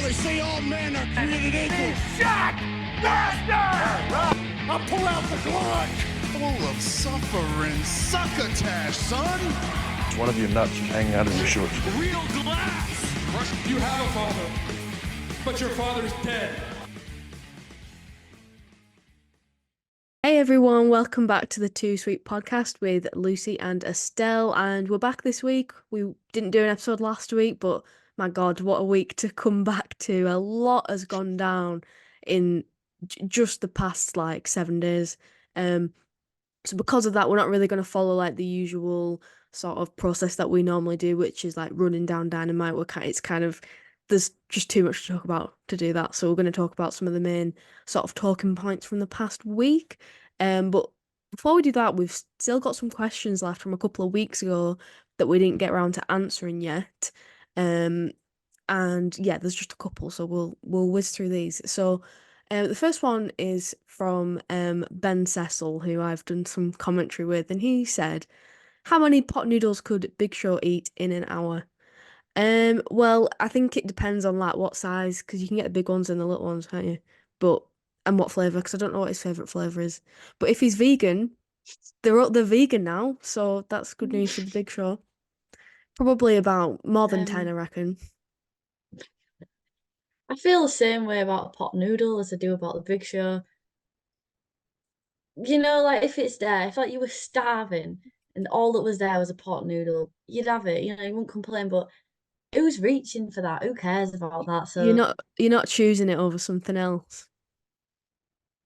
they say all men are created equal. Shot! Master! I'll pull out the Glock! Full of suffering, succotash, son! It's one of your nuts hanging out of your shorts. Real glass! You have a father, but your father's dead. Hey everyone, welcome back to the Too Sweet podcast with Lucy and Estelle, and we're back this week. We didn't do an episode last week, but my God, what a week to come back to. A lot has gone down in just the past 7 days. So because of that, we're not really going to follow the usual sort of process that we normally do, which is running down Dynamite. It's kind of, there's just too much to talk about to do that. So we're going to talk about some of the main sort of talking points from the past week. But before we do that, we've still got some questions left from a couple of weeks ago that we didn't get around to answering yet. And yeah, there's just a couple, so we'll whiz through these. So the first one is from Ben Cecil, who I've done some commentary with, and he said, how many pot noodles could Big Show eat in an hour? Well, I think it depends on what size, because you can get the big ones and the little ones, can't you? And what flavour, because I don't know what his favourite flavour is. But if he's vegan, they're vegan now, so that's good news for the Big Show. Probably about more than 10, I reckon. I feel the same way about a pot noodle as I do about the Big Show. You know, if it's there, if you were starving and all that was there was a pot noodle, you'd have it. You know, you wouldn't complain. But who's reaching for that? Who cares about that? So You're not choosing it over something else.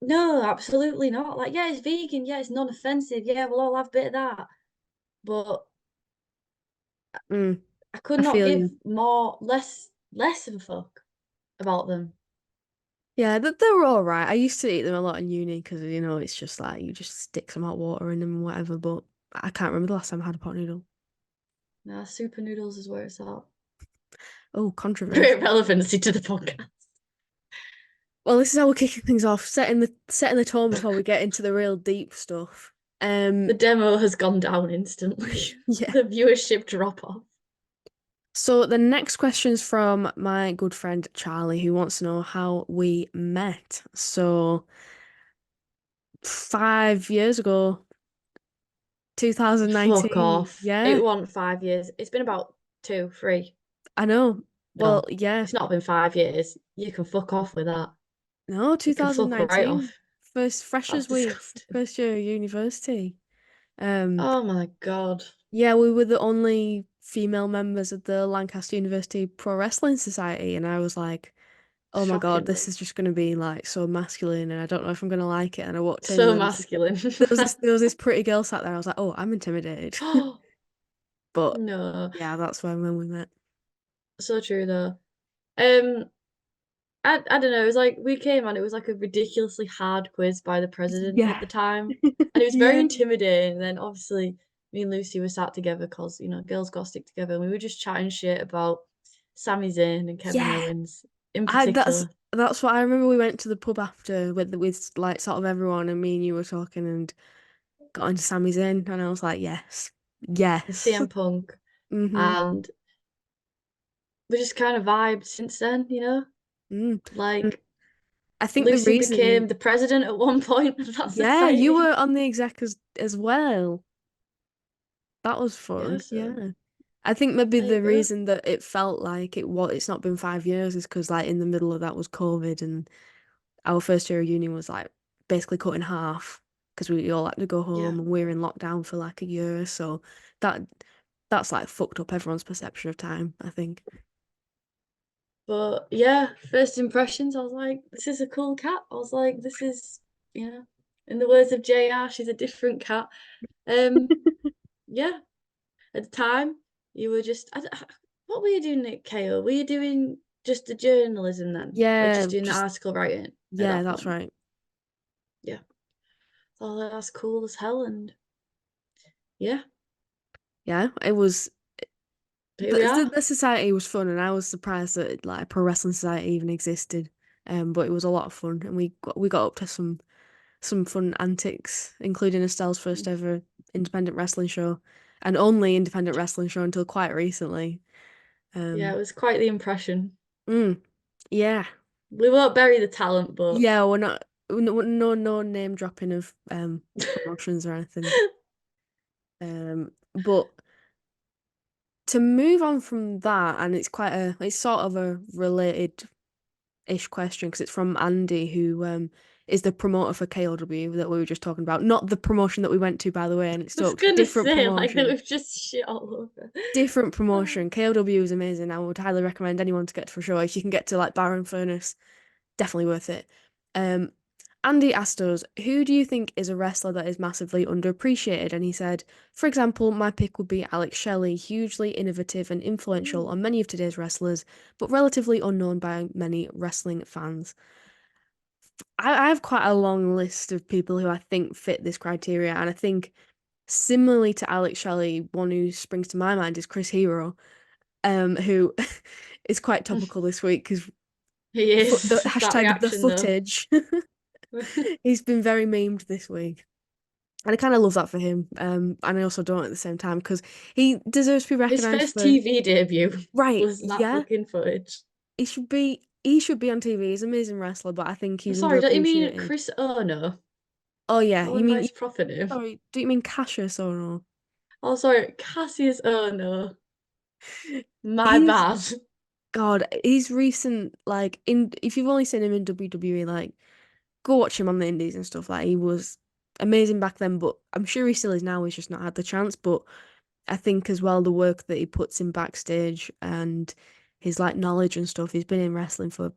no, absolutely not. Yeah, it's vegan. Yeah, it's non-offensive. Yeah, we'll all have a bit of that. But I could not give less of a fuck about them. Yeah, they're all right. I used to eat them a lot in uni because, it's just you just stick some hot water in them and whatever, but I can't remember the last time I had a pot noodle. Nah, super noodles is where it's at. Oh, controversy. Great relevancy to the podcast. Well, this is how we're kicking things off, setting the tone before we get into the real deep stuff. The demo has gone down instantly. Yeah. The viewership drop off. So the next question's from my good friend Charlie, who wants to know how we met. So 5 years ago, 2019. Fuck off. Yeah. It wasn't 5 years. It's been about 2, 3. I know. Well, No, yeah. it's not been 5 years. You can fuck off with that. No, You can fuck right 2019. off. First freshers That's week, disgusting. first year of university. Oh my God. Yeah, we were the only female members of the Lancaster University Pro Wrestling Society, and I was like, oh my God, this Shockingly. is just gonna be so masculine, and I don't know if I'm gonna like it. And I walked in, So and masculine. there was this pretty girl sat there. I was like, oh, I'm intimidated. But No. yeah, that's when we met. So true though. I don't know, it was we came on, it was a ridiculously hard quiz by the president at the time. And it was very Yeah. intimidating. And then obviously me and Lucy were sat together because, girls got to stick together, and we were just chatting shit about Sami Zayn and Kevin Yeah. Owens in particular. That's what I remember. We went to the pub after with sort of everyone, and me and you were talking and got into Sami Zayn, and I was like, yes. CM Punk. Mm-hmm. And we just kind of vibed since then, I think Lucy the reason became the president at one point of that society. you were on the exec as well. That was fun. Yeah. I think maybe the reason that it felt like it's not been 5 years is because in the middle of that was COVID, and our first year of uni was basically cut in half because we all had to go home, and we were in lockdown for a year. So that's fucked up everyone's perception of time, I think. But yeah, first impressions, I was like, this is a cool cat. I was like, this is, in the words of JR, she's a different cat. Yeah. At the time, you were just, what were you doing at KO? Were you doing just the journalism then? Yeah, Just doing the article writing? Yeah, that's right. Yeah. So that's cool as hell, and yeah. Yeah, it was. Here we are. The society was fun, and I was surprised that a pro wrestling society even existed. But it was a lot of fun, and we got up to some fun antics, including Estelle's first ever independent wrestling show, and only independent wrestling show until quite recently. Yeah, it was quite the impression. Yeah. We won't bury the talent, but Yeah, we're not no name dropping of promotions or anything. But to move on from that, and it's sort of a related-ish question because it's from Andy, who is the promoter for KOW that we were just talking about. Not the promotion that we went to, by the way, and it I was sucked. gonna say like we've just shit all over. Different promotion. KOW is amazing. I would highly recommend anyone to get to for sure. If you can get to like Baron Furnace, definitely worth it. Um, Andy asked us, who do you think is a wrestler that is massively underappreciated? And he said, for example, my pick would be Alex Shelley, hugely innovative and influential on many of today's wrestlers, but relatively unknown by many wrestling fans. I have quite a long list of people who I think fit this criteria, and I think similarly to Alex Shelley, one who springs to my mind is Chris Hero, who is quite topical this week because He the is that hashtag the reaction though. footage. He's been very memed this week. And I kind of love that for him. And I also don't at the same time because he deserves to be His recognized first for TV debut right, was that yeah. fucking footage. He should be on TV. He's an amazing wrestler, but I think he's Sorry, don't you mean underappreciated. Chris Ono? Oh yeah, I wonder why you his proper name. sorry, do you mean Cassius or no? Oh, sorry, Cassius Ono. My He's bad. God, he's recent like in if you've only seen him in WWE, like go watch him on the indies and stuff. Like he was amazing back then, but I'm sure he still is now. He's just not had the chance. But I think as well the work that he puts in backstage and his like knowledge and stuff. He's been in wrestling for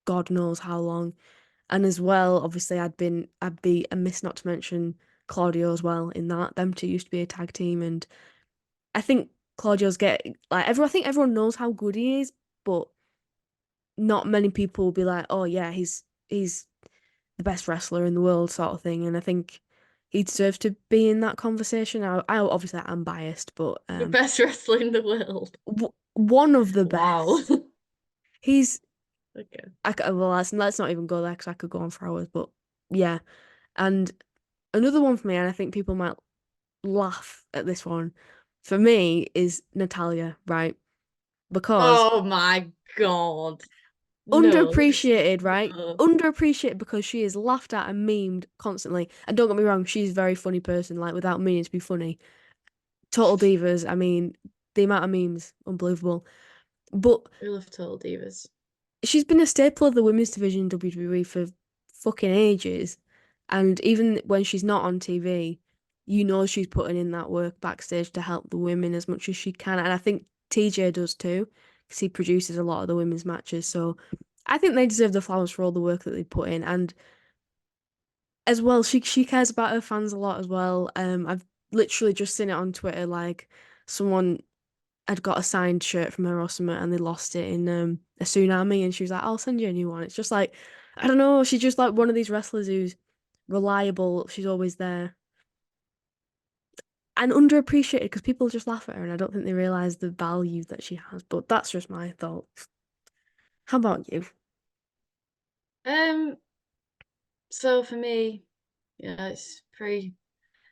God knows how long. And as well, obviously I'd be amiss not to mention Claudio as well in that. Them two used to be a tag team and I think Claudio's get like everyone I think everyone knows how good he is, but not many people will be like, oh yeah, he's the best wrestler in the world sort of thing. And I think he deserves to be in that conversation. I obviously I'm biased, but The best wrestler in the world. one of the Wow. best. He's Okay. well, let's not even go there because I could go on for hours. But yeah, and another one for me, and I think people might laugh at this one. For me, is Natalia, right? Because Oh my God. No, just underappreciated, right? no. Underappreciated because she is laughed at and memed constantly. And don't get me wrong, she's a very funny person, like without meaning to be funny. Total Divas, I mean, the amount of memes, unbelievable. But We love Total Divas. she's been a staple of the women's division in WWE for fucking ages. And even when she's not on TV, you know she's putting in that work backstage to help the women as much as she can. And I think TJ does too, because he produces a lot of the women's matches. So I think they deserve the flowers for all the work that they put in. And as well, she cares about her fans a lot as well. I've literally just seen it on Twitter, like someone had got a signed shirt from her or something and they lost it in a tsunami and she was like, I'll send you a new one. It's just like, I don't know, she's just like one of these wrestlers who's reliable, she's always there. And underappreciated because people just laugh at her and I don't think they realise the value that she has. But that's just my thoughts. How about you? Um, so for me, it's pretty.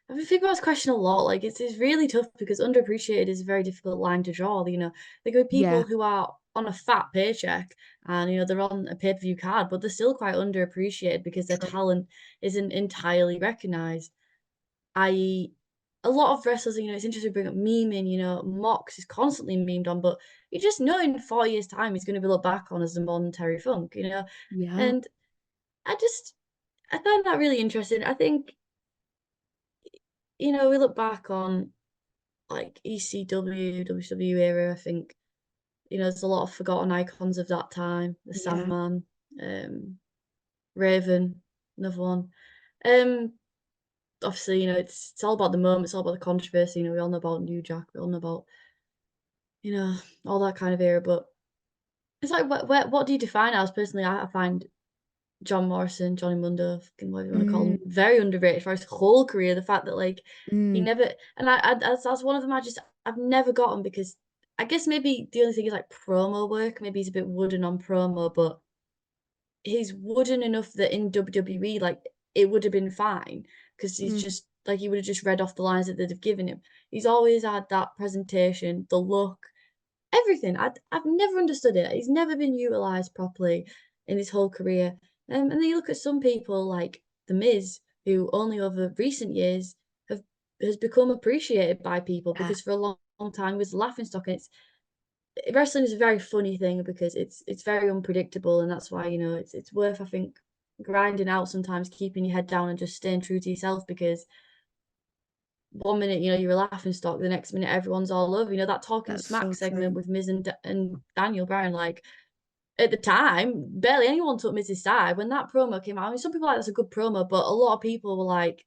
I've been thinking about this question a lot. Like, it's really tough because underappreciated is a very difficult line to draw. There could be people Yeah, who are on a fat paycheck and they're on a pay-per-view card, but they're still quite underappreciated because their true. talent isn't entirely recognized. I.e., a lot of wrestlers, it's interesting to bring up memeing. Mox is constantly memed on, but you just know in 4 years' time he's going to be looked back on as the modern Terry Funk. Yeah, And I find that really interesting. I think, we look back on like ECW, WCW era. I think, there's a lot of forgotten icons of that time. The yeah, Sandman, Raven, another one. Um, Obviously, it's all about the moment, it's all about the controversy. We all know about New Jack, we all know about, all that kind of era. But it's like, what do you define as? Personally, I find John Morrison, Johnny Mundo, fucking whatever you want to call him, mm, very underrated for his whole career. The fact that like he mm, never and as one of them, I've never gotten because I guess maybe the only thing is like promo work. Maybe he's a bit wooden on promo, but he's wooden enough that in WWE like it would have been fine because he's mm, just like he would have just read off the lines that they'd have given him. He's always had that presentation, the look, everything. I've never understood it. He's never been utilized properly in his whole career. And then you look at some people like The Miz, who only over recent years have has become appreciated by people Yeah, because for a long time was laughing stock. And wrestling is a very funny thing because it's very unpredictable, and that's why it's worth, I think, grinding out sometimes, keeping your head down and just staying true to yourself, because 1 minute you're a laughing stock, the next minute everyone's all over. That Talking that's Smack so segment true. with Miz and Daniel Bryan, like, at the time barely anyone took Miz's side when that promo came out. I mean, some people like that's a good promo, but a lot of people were like,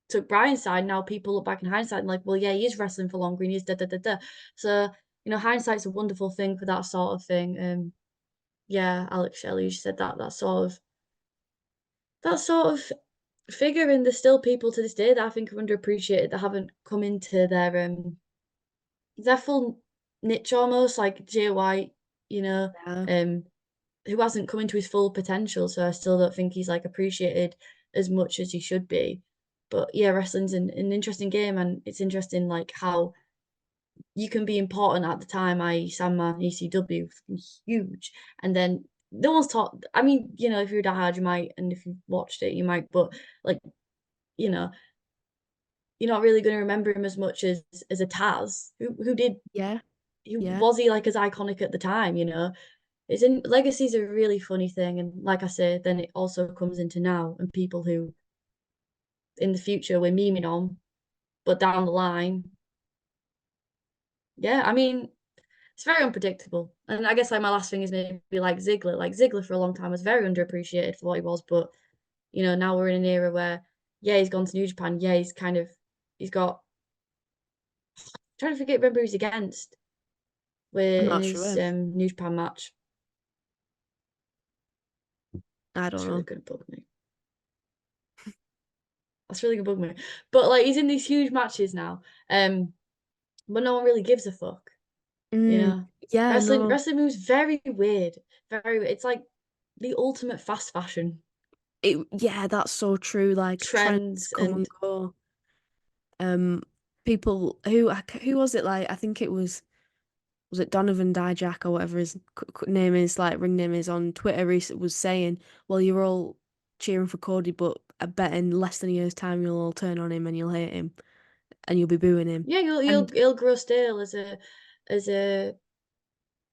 took Bryan's side. Now people look back in hindsight and like, well, yeah, he is wrestling for longer and he's da da da da. So hindsight's a wonderful thing for that sort of thing. Yeah, Alex Shelley, you said that sort of figure, and there's still people to this day that I think are underappreciated, that haven't come into their full niche, almost like Jay White, you know, Yeah, um, who hasn't come into his full potential. So I still don't think he's like appreciated as much as he should be. But yeah, wrestling's an interesting game, and it's interesting like how you can be important at the time, i.e. Sandman, ECW, huge, and then no one's taught. I mean, if you're a diehard, you might, and if you've watched it, you might, but like, you know, you're not really going to remember him as much as a Taz, who did, yeah, who yeah. was he like as iconic at the time. It's in legacy's a really funny thing, and like I say, then it also comes into now and people who in the future we're memeing on, but down the line, yeah, I mean, it's very unpredictable. And I guess like my last thing is maybe like Ziggler. Like Ziggler for a long time was very underappreciated for what he was, but now we're in an era where, yeah, he's gone to New Japan. Yeah, he's got, trying to forget, remember who he's against, I'm where in not his sure. New Japan match. I don't That's really know. gonna bug me. That's really gonna bug me. But like he's in these huge matches now. But no one really gives a fuck. You Mm, know, yeah, wrestling no. wrestling moves very weird. It's like the ultimate fast fashion Yeah, that's so true. Like trends trends, come and and go. Um, people who was it? Like I think it was it Donovan Dijak or whatever his name is, like ring name is on Twitter. Recent was saying, well, you're all cheering for Cody, but I bet in less than a year's time you'll all turn on him and you'll hate him and you'll be booing him. yeah, you'll And you'll grow stale as a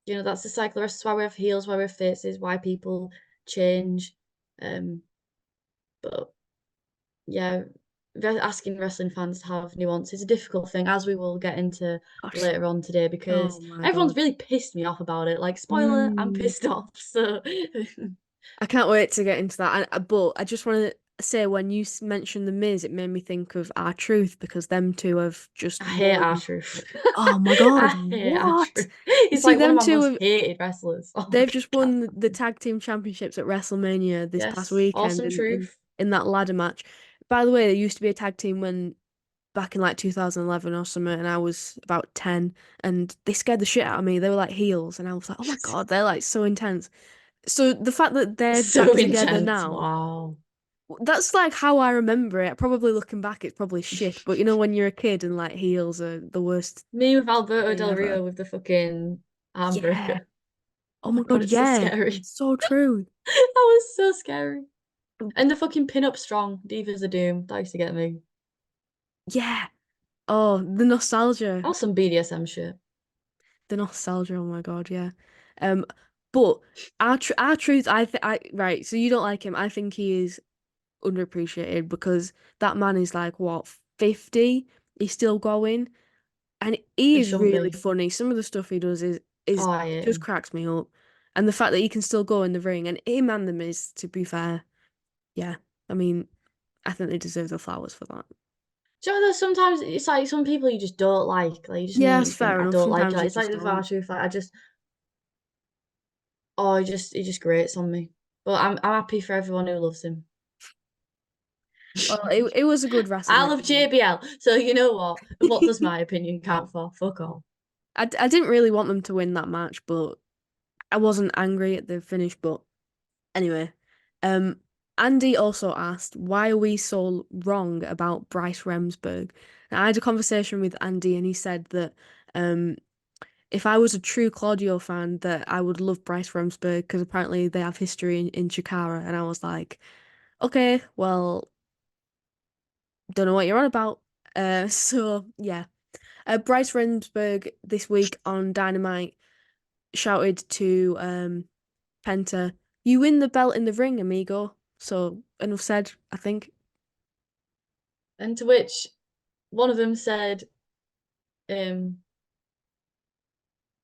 that's the cycle. That's why we have heels, why we have faces, why people change. Um, but yeah, asking wrestling fans to have nuance is a difficult thing, as we will get into gosh, later on today, oh because my everyone's God. really pissed me off about it. Like, spoiler, I'm Mm. pissed off. So I can't wait to get into that. But I just want to say, when you mentioned the Miz, it made me think of our Truth, because them two have just I hate our won. truth. Oh my God, I hate our what? truth. You It's see, like one of them my two most have hated wrestlers. Oh my they've just god. won the tag team championships at WrestleMania this past Yes, weekend awesome in truth. in that ladder match. By the way, there used to be a tag team when back in like 2011 or something, and I was about 10, and they scared the shit out of me. They were like heels, and I was like, oh my God, they're like so intense. So the fact that they're So back together intense. now, Wow. that's like how I remember it. Probably looking back, it's probably shit, but when you're a kid and like heels are the worst Me with Alberto thing Del ever. Rio with the fucking Yeah. hamburger. Oh Oh my my god, God, it's so yeah. scary. So true. That was so scary. And the fucking pin up strong, Divas of Doom. That used to get me. Yeah. Oh, the nostalgia. Or some BDSM shit. The nostalgia, oh my God, yeah. Um, but our truth, right. So you don't like him. I think he is underappreciated because that man is like what 50. He's still going, and he He is shouldn't really be. funny. Some of the stuff he does is Oh, I it hate just him. cracks me up, and the fact that he can still go in the ring and him and them is, to be fair, yeah. I mean, I think they deserve the flowers for that. Do you know, sometimes it's like some people you just don't like. Like, you just Yeah, mean it's you think, fair I enough. don't like you. Sometimes Like, you it's like just the don't. Truth. Like, he just grates on me. But I'm happy for everyone who loves him. Well, it was a good I WrestleMania. love JBL, so you know what? What does my opinion count for? Fuck all. I didn't really want them to win that match, but I wasn't angry at the finish. But anyway, um, Andy also asked, why are we so wrong about Bryce Remsburg? And I had a conversation with Andy, and he said that um, if I was a true Claudio fan, that I would love Bryce Remsburg because apparently they have history in Chikara, and I was like, okay, well, don't know what you're on about. So yeah, Bryce Remsburg this week on Dynamite shouted to Penta, "You win the belt in the ring, amigo." So enough said, I think. And to which one of them said,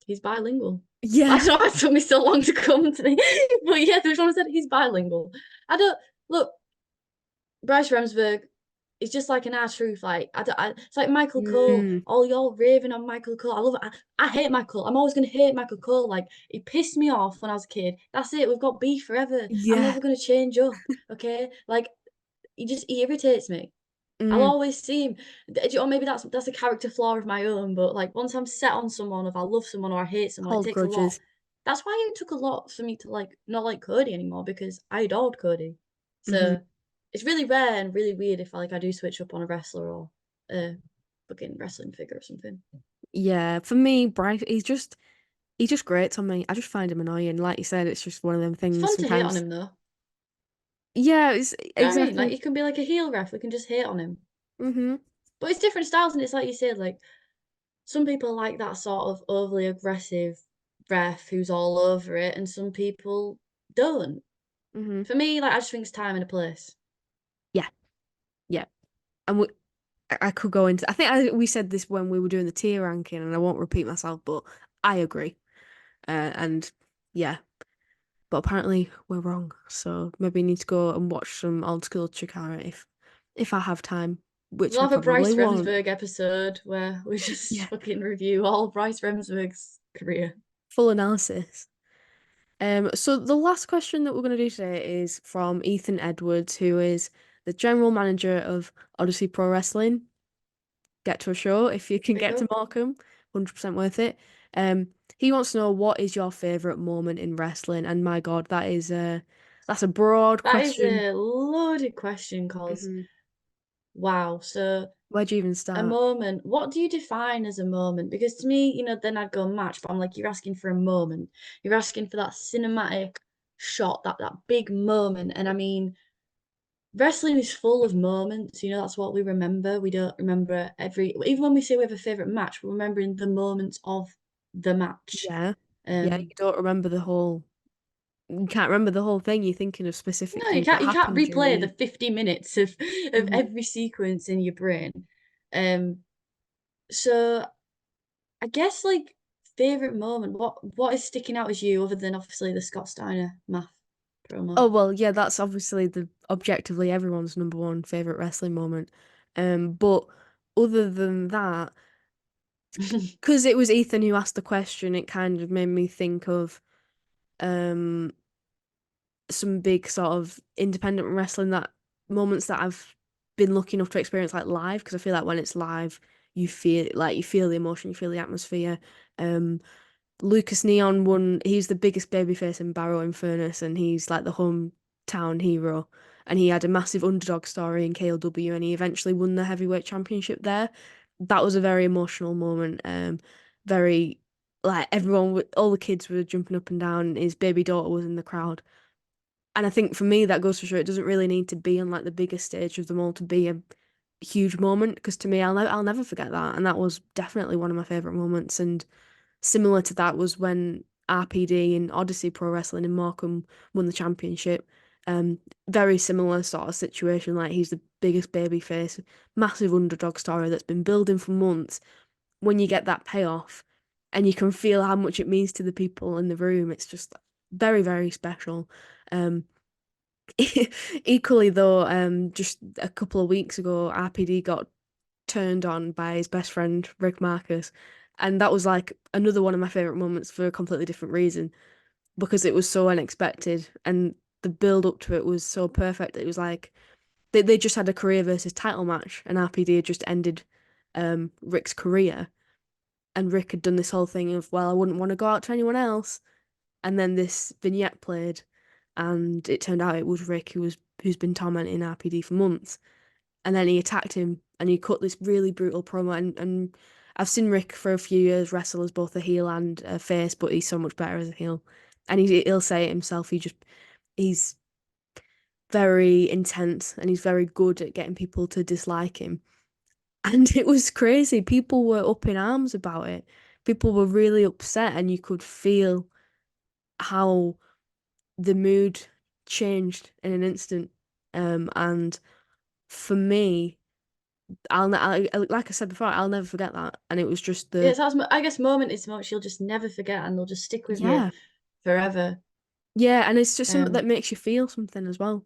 he's bilingual. I Yeah. don't know why it took me so long to come to me. But yeah, there's one who said he's bilingual. I don't look, Bryce Remsburg is just like an R-Truth. Like it's like Michael Cole. Mm, All y'all raving on Michael Cole. I love it. I hate Michael. I'm always gonna hate Michael Cole. Like he pissed me off when I was a kid. That's it. We've got beef forever. I'm yeah. never gonna change up. Okay. Like he irritates me. I'll Mm, always see him. Or maybe that's a character flaw of my own. But like once I'm set on someone, if I love someone or I hate someone, it hold takes a lot. grudges. That's why it took a lot for me to like not like Cody anymore because I adored Cody. Hmm. So it's really rare and really weird if I do switch up on a wrestler or a fucking wrestling figure or something. Yeah, for me, Bryce, he just grates on me. I just find him annoying. Like you said, it's just one of them It's things fun to hate on sometimes. him though. Yeah, it's You know what I mean? Like exactly. he can be like a heel ref. We can just hate on him. Hmm. But it's different styles, and it's like you said, like some people like that sort of overly aggressive ref who's all over it, and some people don't. Hmm. For me, like I just think it's time and a place. Yeah, yeah. And I could go into. I think we said this when we were doing the tier ranking, and I won't repeat myself, but I agree. And yeah, but apparently we're wrong. So maybe I need to go and watch some old school Chikara if I have time, which We'll I have a probably Bryce won't. Remsburg episode where we just Yeah, fucking review all Bryce Remsburg's career. full analysis. So the last question that we're going to do today is from Ethan Edwards, who is the general manager of Odyssey Pro Wrestling. Get to a show if you can There you get to go. Markham, 100% worth it. Um, he wants to know what is your favorite moment in wrestling, and my God, that's a broad That is question. a loaded question, cause Hmm. wow. So Where do you even a start? moment. What do you define as a moment? Because to me, then I'd go match, but I'm like, you're asking for a moment. You're asking for that cinematic shot, that big moment. And I mean, wrestling is full of moments. That's what we remember. We don't remember even when we say we have a favorite match, we're remembering the moments of the match. Yeah, yeah. You Um, don't remember the whole. You can't remember the whole thing. You're thinking of specific no, you things can't that you can't happened replay during the it. 50 minutes of Hmm. every sequence in your brain. Um, so I guess like favorite moment. What is sticking out as you other than obviously the Scott Steiner math Oh promo? well, yeah. That's obviously the objectively everyone's number one favorite wrestling moment. But other than that, because it was Ethan who asked the question, it kind of made me think of um some big sort of independent wrestling that moments that I've been lucky enough to experience like live because I feel like when it's live you feel the emotion, you feel the atmosphere. Um Lucas Neon won. He's the biggest babyface in Barrow in Furnace, and he's like the hometown hero. And he had a massive underdog story in KLW, and he eventually won the heavyweight championship there. That was a very emotional moment. Very like all the kids were jumping up and down. His baby daughter was in the crowd, and I think for me that goes to show it doesn't really need to be on like the biggest stage of them all to be a huge moment. Because to me, I'll never forget that, and that was definitely one of my favorite moments. And similar to that was when RPD and Odyssey Pro Wrestling in Morecambe won the championship. Um, Very similar sort of situation. Like he's the biggest baby face, massive underdog story that's been building for months. When you get that payoff, and you can feel how much it means to the people in the room, it's just very, very special. Um, Equally though, just a couple of weeks ago, RPD got turned on by his best friend Rick Marcus, and that was like another one of my favorite moments for a completely different reason because it was so unexpected and the build up to it was so perfect. It was like they just had a career versus title match, and RPD had just ended Rick's career, and Rick had done this whole thing of, well, I wouldn't want to go out to anyone else, and then this vignette played, and it turned out it was Rick who's been tormenting RPD for months, and then he attacked him and he cut this really brutal promo, and I've seen Rick for a few years wrestle as both a heel and a face, but he's so much better as a heel. And he'll say it himself. He's very intense and he's very good at getting people to dislike him. And it was crazy. People were up in arms about it. People were really upset, and you could feel how the mood changed in an instant. And for me, like I said before, I'll never forget that. And it was just Yeah, the so that's, I guess, moment is moments you'll just never forget, and they'll just stick with you yeah, forever. yeah, and it's just something that Um, makes you feel something as well.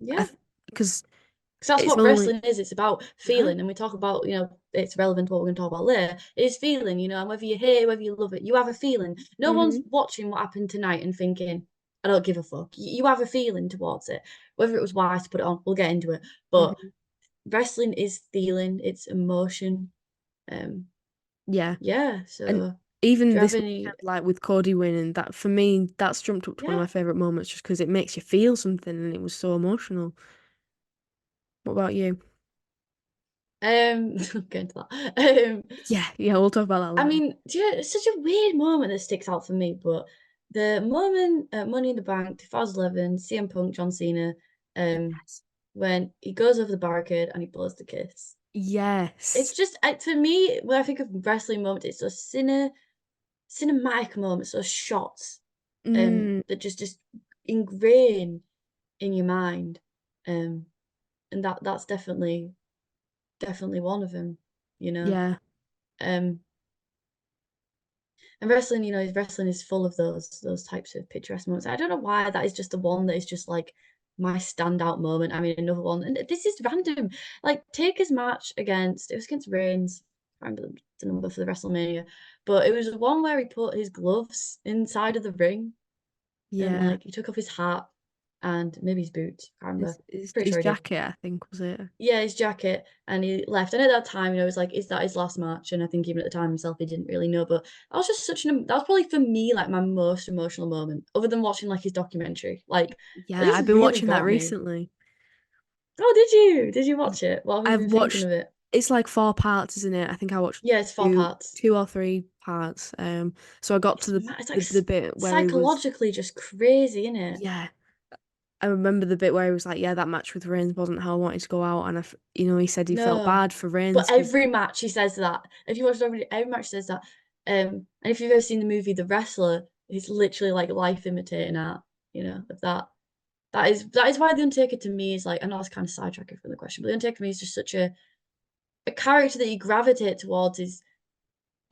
yeah. Because Because that's it's what only wrestling is. It's about yeah, feeling. And we talk about, it's relevant to what we're going to talk about later. It's feeling, and whether you hate it, whether you love it, you have a feeling. No one's hmm watching what happened tonight and thinking, I don't give a fuck. You have a feeling towards it. Whether it was wise to put it on, we'll get into it. But hmm wrestling is feeling, it's emotion. Um, yeah. yeah. And So do even you have this any? weekend, like with Cody winning, that for me, that's jumped up to one of Yeah. my favorite moments just because it makes you feel something and it was so emotional. What about you? I'll get into that. Yeah, yeah, we'll talk about that I later. mean, it's such a weird moment that sticks out for me, but the moment at Money in the Bank 2011, CM Punk, John Cena, Yes. when he goes over the barricade and he blows the kiss. It's Yes. just, for me, when I think of wrestling moments, it's those cinematic moments, those shots, Mm, that just ingrain in your mind, um, and that's definitely one of them, you know. yeah. Um, And wrestling, wrestling is full of those types of picturesque moments. I don't know why that is just the one that is just like my standout moment. I mean, another one, and this is random. Like Taker's match it was against Reigns. I can't remember the number for the WrestleMania, but it was the one where he put his gloves inside of the ring and Yeah. like he took off his hat and maybe his boots. I can't remember. Pretty His sure he did. jacket, I think, was it? Yeah, his jacket, and he left. And at that time, it was like, is that his last match? And I think even at the time himself, he didn't really know. But that was just that was probably for me like my most emotional moment, other than watching like his documentary. Like it Yeah, just I've been really watching that got me. recently. Oh, did you? Did you Y- watch it? What have you I've been thinking watched of it? it's like 4 parts, isn't it? I think I watched Yeah, it's four two parts. two or three parts. So I got to It's the, like the bit where he was psychologically just crazy, isn't it? yeah. I remember the bit where he was like, yeah, that match with Reigns wasn't how I wanted to go out, and he said he felt No, bad for but Reigns because every match he says that. If you watch every match says that. And if you've ever seen the movie The Wrestler, he's literally like life imitating that, of that. That is why the Undertaker to me is like, I know it's kind of sidetracking from the question, but the Undertaker to me is just such a character that you gravitate towards, is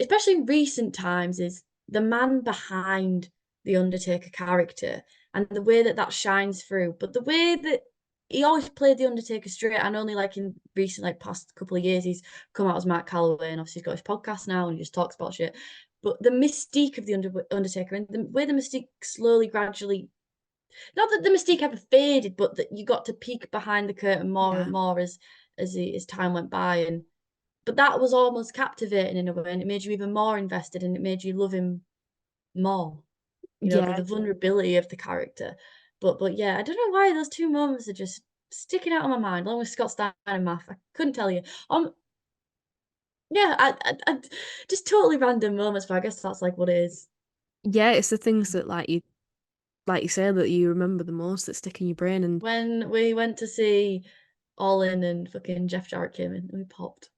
especially in recent times, is the man behind the Undertaker character and the way that shines through. But the way that he always played the Undertaker straight, and only like in recent, like past couple of years, he's come out as Matt Calloway, and obviously he's got his podcast now and he just talks about shit. But the mystique of the Undertaker, and the way the mystique slowly, gradually, not that the mystique ever faded, but that you got to peek behind the curtain more and yeah, more as time went by, and but that was almost captivating in a way, and it made you even more invested, and it made you love him more, for yeah, the vulnerability of the character. But yeah, I don't know why those two moments are just sticking out of my mind, along with Scott Steiner and Math. I couldn't tell you. Yeah, I just totally random moments, but I guess that's like what it is. yeah. It's the things that like you say that you remember the most that stick in your brain, and When we went to see All In and fucking Jeff Jarrett came in, and we popped.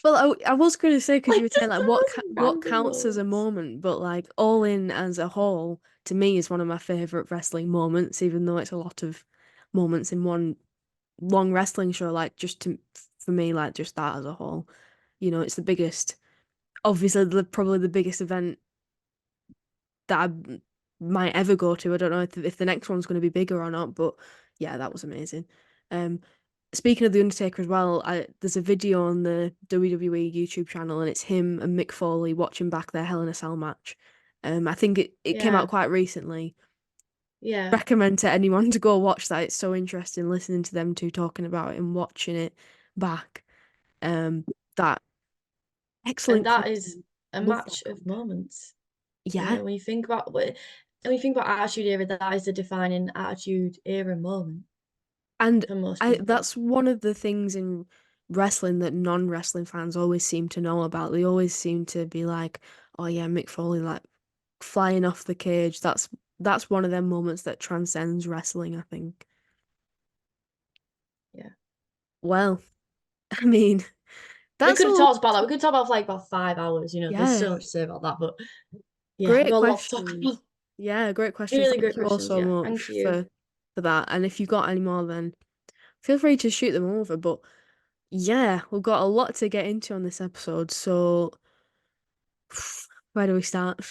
well, I was going to say because you Like were saying just like the most what random counts as a moments. moment, but like All In as a whole to me is one of my favorite wrestling moments, even though it's a lot of moments in one long wrestling show. Like for me, like just that as a whole, it's the biggest, obviously probably the biggest event that I might ever go to. I don't know if the next one's going to be bigger or not, but yeah, that was amazing. Um, Speaking of The Undertaker as well, there's a video on the WWE YouTube channel, and it's him and Mick Foley watching back their Hell in a Cell match. I think it came out Yeah, quite recently. yeah. Recommend to anyone to go watch that. It's so interesting listening to them two talking about it and watching it back. That And excellent that is content. a Love that match of content. moments. Yeah. When you think about Attitude Era, that is the defining Attitude Era moment And for most I people. that's one of the things in wrestling that non-wrestling fans always seem to know about. They always seem to be like, oh yeah, Mick Foley like flying off the cage. That's one of them moments that transcends wrestling, I think. Yeah. Well, I mean, We that's could have all. talked about that. We could talk about for like about 5 hours, you know, there's Yeah, so much to say about that, but yeah, we've great got a lot to talk about. questions. Yeah, great questions. Really Thank great you all questions. so Yeah. much Thank you. for that. And if you got any more, then feel free to shoot them over. But yeah, we've got a lot to get into on this episode. So where do we start?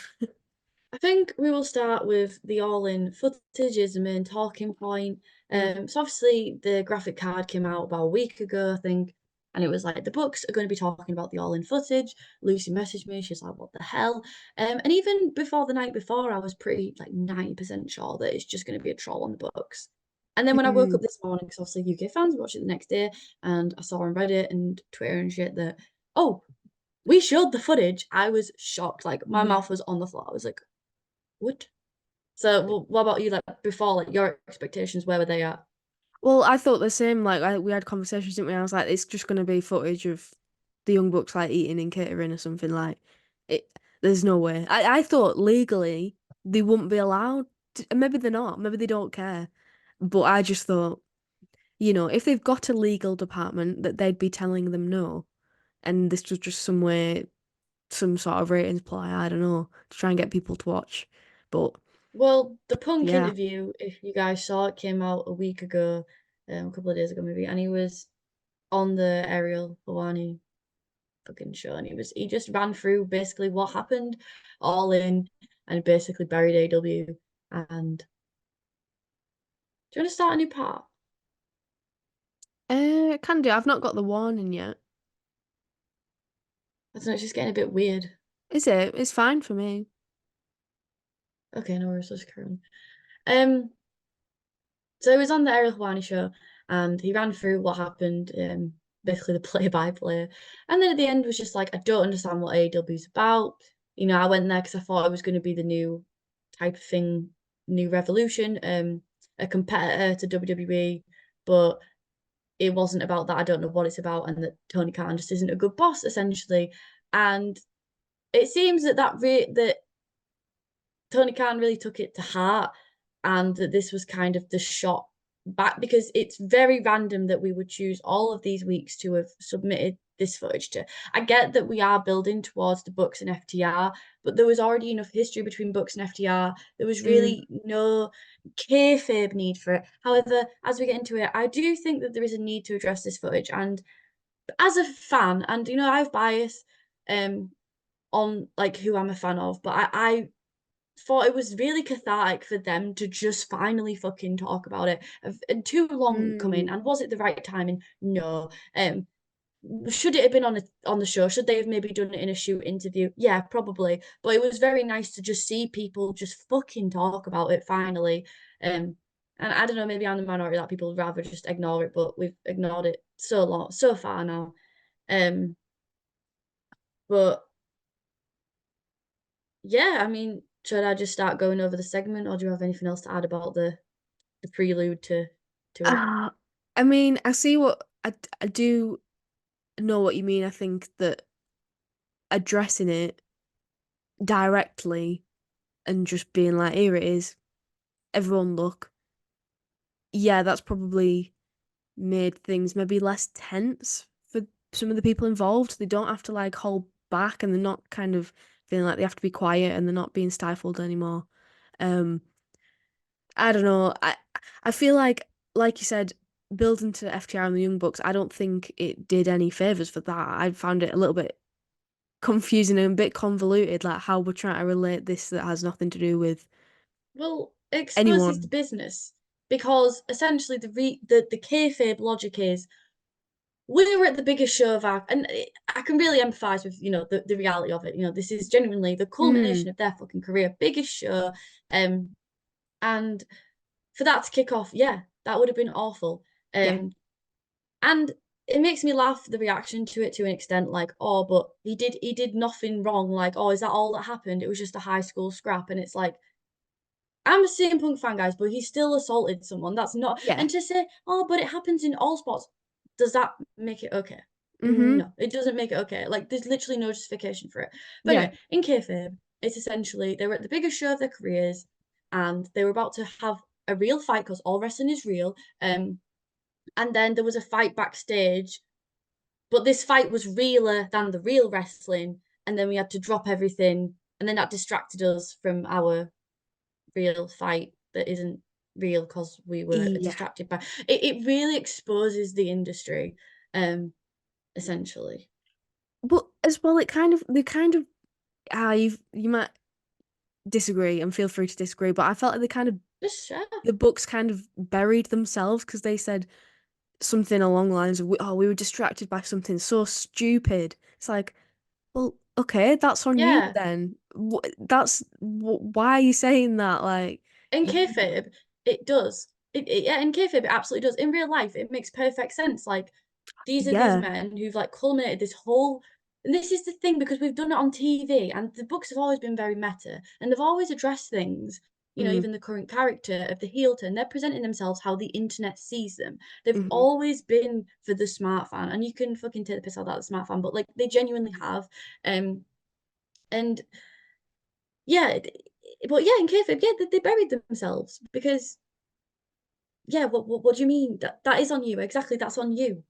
I think we will start with the all-in footage as the main talking point. So obviously the graphic card came out about a week ago, I think, and it was like the books are going to be talking about the all-in footage. Lucy messaged me, she's like, "What the hell?" And even before the night before, I was pretty like 90% sure that it's just going to be a troll on the books. And then when I woke up this morning, because obviously UK fans watched it the next day, and I saw on Reddit and Twitter and shit that, oh, we showed the footage. I was shocked. Like my mouth was on the floor. I was like, what? So, what about you? Like before, like your expectations, where were they at? Well, I thought the same. Like, we had conversations, didn't we? I was like, it's just gonna be footage of the Young Bucks like eating and catering or something. Like, it. There's no way. I thought legally they wouldn't be allowed. Maybe they're not. Maybe they don't care. But I just thought, if they've got a legal department, that they'd be telling them no, and this was just some way, some sort of ratings ploy. I don't know, to try and get people to watch. But Well, the Punk yeah. interview, if you guys saw it, came out a week ago, a couple of days ago maybe, and he was on the Ariel Hawani fucking show, and he just ran through basically what happened, all in, and basically buried AW. And do you want to start a new part? Can do. I've not got the warning yet. I don't know, it's just getting a bit weird. Is it? It's fine for me. Okay, no worries, let's carry on. Um, So he was on the Ariel Hawani show and he ran through what happened, basically the play-by-play. And then at the end was just like, I don't understand what AEW is about. You know, I went there because I thought it was going to be the new type of thing, new revolution, a competitor to WWE, but it wasn't about that. I don't know what it's about, and that Tony Khan just isn't a good boss, essentially. And it seems that Tony Khan really took it to heart, and that this was kind of the shot back, because it's very random that we would choose all of these weeks to have submitted this footage to. I get that we are building towards the Bucks and FTR, but there was already enough history between Bucks and FTR. There was Mm, really no kayfabe need for it. However, as we get into it, I do think that there is a need to address this footage. And as a fan, and I have bias um on like who I'm a fan of, but I thought it was really cathartic for them to just finally fucking talk about it. And too long coming, mm, and was it the right timing? No. Should it have been on the show? Should they have maybe done it in a shoot interview? Yeah, probably. But it was very nice to just see people just fucking talk about it finally. And I don't know, maybe I'm the minority that people would rather just ignore it, but we've ignored it so long, so far now. Um, but yeah, I mean, should I just start going over the segment, or do you have anything else to add about the prelude to it? Ah, I mean, I see I do know what you mean. I think that addressing it directly and just being like, here it is, everyone look. Yeah, that's probably made things maybe less tense for some of the people involved. They don't have to like hold back and they're not kind of feeling like they have to be quiet and they're not being stifled anymore. Um, I don't know. I feel like you said, building to FTR and the Young Bucks, I don't think it did any favors for that. I found it a little bit confusing and a bit convoluted, like how we're trying to relate this that has nothing to do with Well, it exposes the anyone. business, because essentially the kayfabe logic is we were at the biggest show of our, and I can really empathize with the reality of it. This is genuinely the Mm, culmination of their fucking career, biggest show, and for that to kick off, yeah, that would have been awful. yeah. And it makes me laugh, the reaction to it, to an extent, like, oh, but he did nothing wrong. Like, oh, is that all that happened? It was just a high school scrap. And it's like, I'm a CM Punk fan, guys, but he still assaulted someone. That's not, Yeah. and to say, oh, but it happens in all sports, does that make it okay? Mm-hmm. No, it doesn't make it okay. Like, there's literally no justification for it. But Yeah. anyway, in kayfabe, it's essentially they were at the biggest show of their careers, and they were about to have a real fight because all wrestling is real. And then there was a fight backstage, but this fight was realer than the real wrestling, and then we had to drop everything, and then that distracted us from our real fight that isn't real because we were Yeah. distracted by it. It really exposes the industry, essentially. But as well, they kind of you might disagree and feel free to disagree, but I felt like Just share. the books kind of buried themselves because they said something along the lines of, "Oh, we were distracted by something so stupid." It's like, well, okay, that's on you Yeah. then. Why are you saying that? Like, In you, kayfabe, it does. Yeah, in kayfabe, it absolutely does. In real life, it makes perfect sense. Like, these are these yeah, men who've like culminated this whole. And this is the thing because we've done it on TV, and the books have always been very meta, and they've always addressed things. mm, Even the current character of the heel turn, they're presenting themselves how the internet sees them. They've hmm always been for the smart fan, and you can fucking take the piss out of that, the smart fan, but like they genuinely have. And yeah, but yeah, in kayfabe, yeah, they buried themselves because yeah, what do you mean? That is on you. Exactly, that's on you.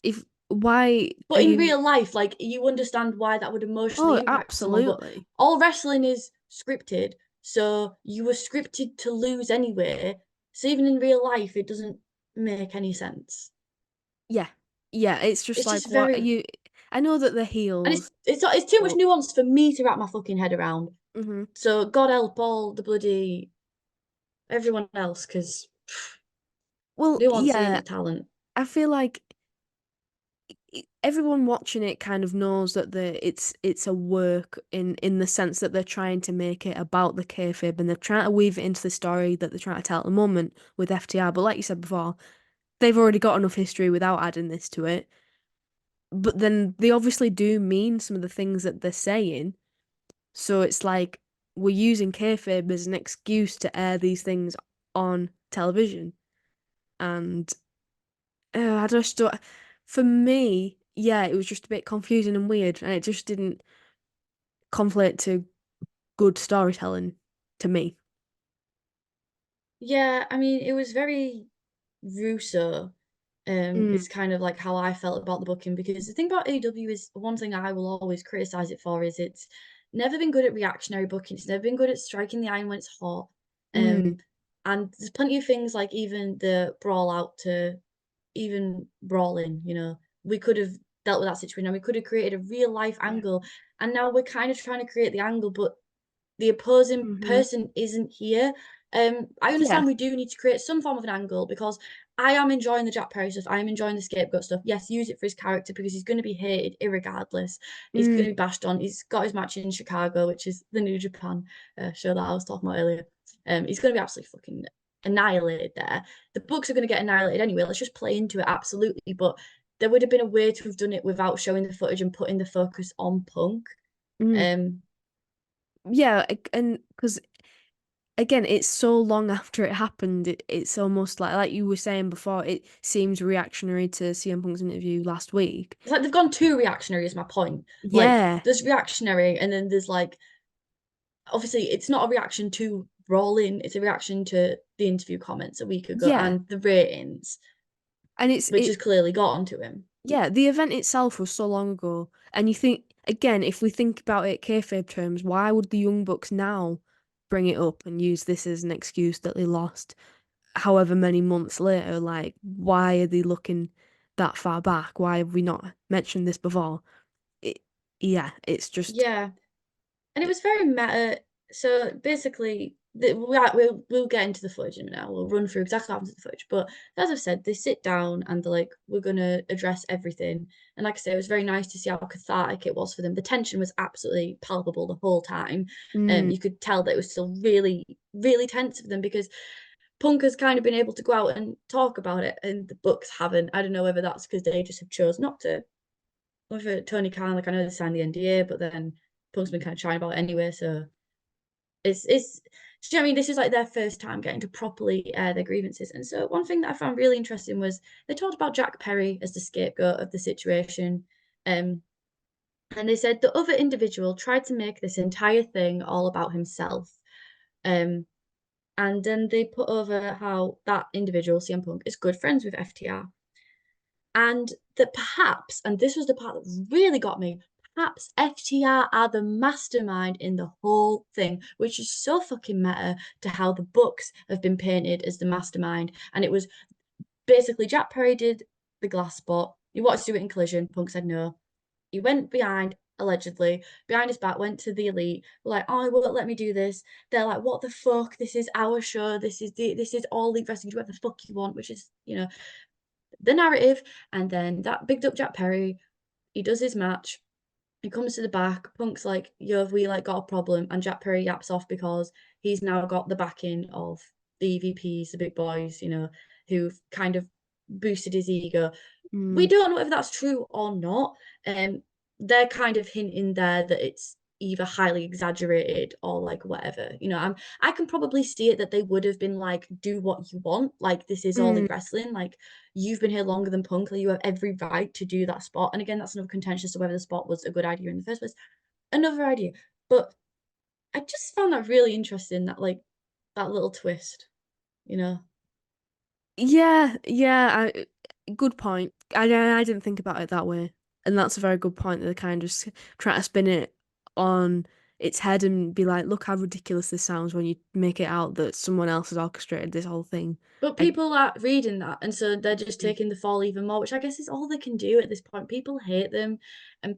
if why are But in you? real life, like you understand why that would emotionally Oh, impact someone. But absolutely. all wrestling is scripted, so you were scripted to lose anyway. So even in real life, it doesn't make any sense. Yeah, yeah. It's just It's just like, what very, are you? I know that the and heels, it's too much but nuance for me to wrap my fucking head around. hmm So God help all the bloody everyone else, because well, nuance ain't yeah. a talent. I feel like everyone watching it kind of knows that it's a work in the sense that they're trying to make it about the kayfabe and they're trying to weave it into the story that they're trying to tell at the moment with FTR. But like you said before, they've already got enough history without adding this to it. But then they obviously do mean some of the things that they're saying. So it's like we're using kayfabe as an excuse to air these things on television. And I just don't, for me, yeah, it was just a bit confusing and weird, and it just didn't conflate to good storytelling to me. Yeah, I mean, it was very Russo. Mm, It's kind of like how I felt about the booking because the thing about AEW is one thing I will always criticize it for is it's never been good at reactionary booking. It's never been good at striking the iron when it's hot. mm, Um, and there's plenty of things like even the brawl out to even brawling, we could have dealt with that situation and we could have created a real life yeah. angle. And now we're kind of trying to create the angle, but the opposing hmm person isn't here. I Yeah. understand we do need to create some form of an angle because I am enjoying the Jack Perry stuff. I am enjoying the scapegoat stuff. Yes, use it for his character because he's going to be hated irregardless. He's going Mm, to be bashed on. He's got his match in Chicago, which is the New Japan show that I was talking about earlier. He's going to be absolutely fucking annihilated there. The books are going to get annihilated anyway. Let's just play into it, absolutely. But there would have been a way to have done it without showing the footage and putting the focus on Punk. mm. Um, Yeah, and because again, it's so long after it happened, it's almost like you were saying before, it seems reactionary to CM Punk's interview last week. It's like they've gone too reactionary, is my point. Like, Yeah, there's reactionary, and then there's like, obviously, it's not a reaction to Brawling, it's a reaction to the interview comments a week ago yeah, and the ratings, and it's which has clearly got onto him. yeah, the event itself was so long ago, and you think again, if we think about it kayfabe terms, why would the Young Bucks now bring it up and use this as an excuse that they lost however many months later? Like, why are they looking that far back? Why have we not mentioned this before? It, yeah, it's just Yeah. And it was very meta. So basically, we'll get into the footage in a minute. We'll run through exactly what happens in the footage. But as I've said, they sit down and they're like, we're gonna address everything. And like I say, it was very nice to see how cathartic it was for them. The tension was absolutely palpable the whole time. mm, You could tell that it was still really, really tense for them because Punk has kind of been able to go out and talk about it, and the books haven't. I don't know whether that's because they just have chose not to. Whether Tony Khan, like I know they signed the NDA, but then Punk's been kind of shy about it anyway, so It's do you know what I mean? This is like their first time getting to properly air their grievances. And so one thing that I found really interesting was they talked about Jack Perry as the scapegoat of the situation. Um, and they said the other individual tried to make this entire thing all about himself. Um, and then they put over how that individual, CM Punk, is good friends with FTR. And that perhaps, and this was the part that really got me, perhaps FTR are the mastermind in the whole thing, which is so fucking meta to how the books have been painted as the mastermind. And it was basically Jack Perry did the glass spot. He wanted to do it in Collision. Punk said no. He went behind, allegedly, behind his back, went to the elite, were like, oh, won't let me do this. They're like, what the fuck? This is our show. This is all Elite Wrestling. Do whatever the fuck you want, which is, the narrative. And then that bigged up Jack Perry. He does his match. He comes to the back. Punk's like, yo, have we like got a problem? And Jack Perry yaps off because he's now got the backing of the EVPs, the big boys, who've kind of boosted his ego. We don't know if that's true or not. They're kind of hinting there that it's either highly exaggerated or like whatever. I can probably see it that they would have been like, do what you want. Like this is all in Mm. wrestling. Like you've been here longer than Punk. Like, you have every right to do that spot. And again, that's another contentious to whether the spot was a good idea in the first place. Another idea, but I just found that really interesting. That like that little twist. You know. Yeah, good point. I didn't think about it that way, and that's a very good point that they kind of try to spin it on its head and be like, look how ridiculous this sounds when you make it out that someone else has orchestrated this whole thing. But I, people are reading that, and so they're just taking the fall even more, which I guess is all they can do at this point. People hate them, and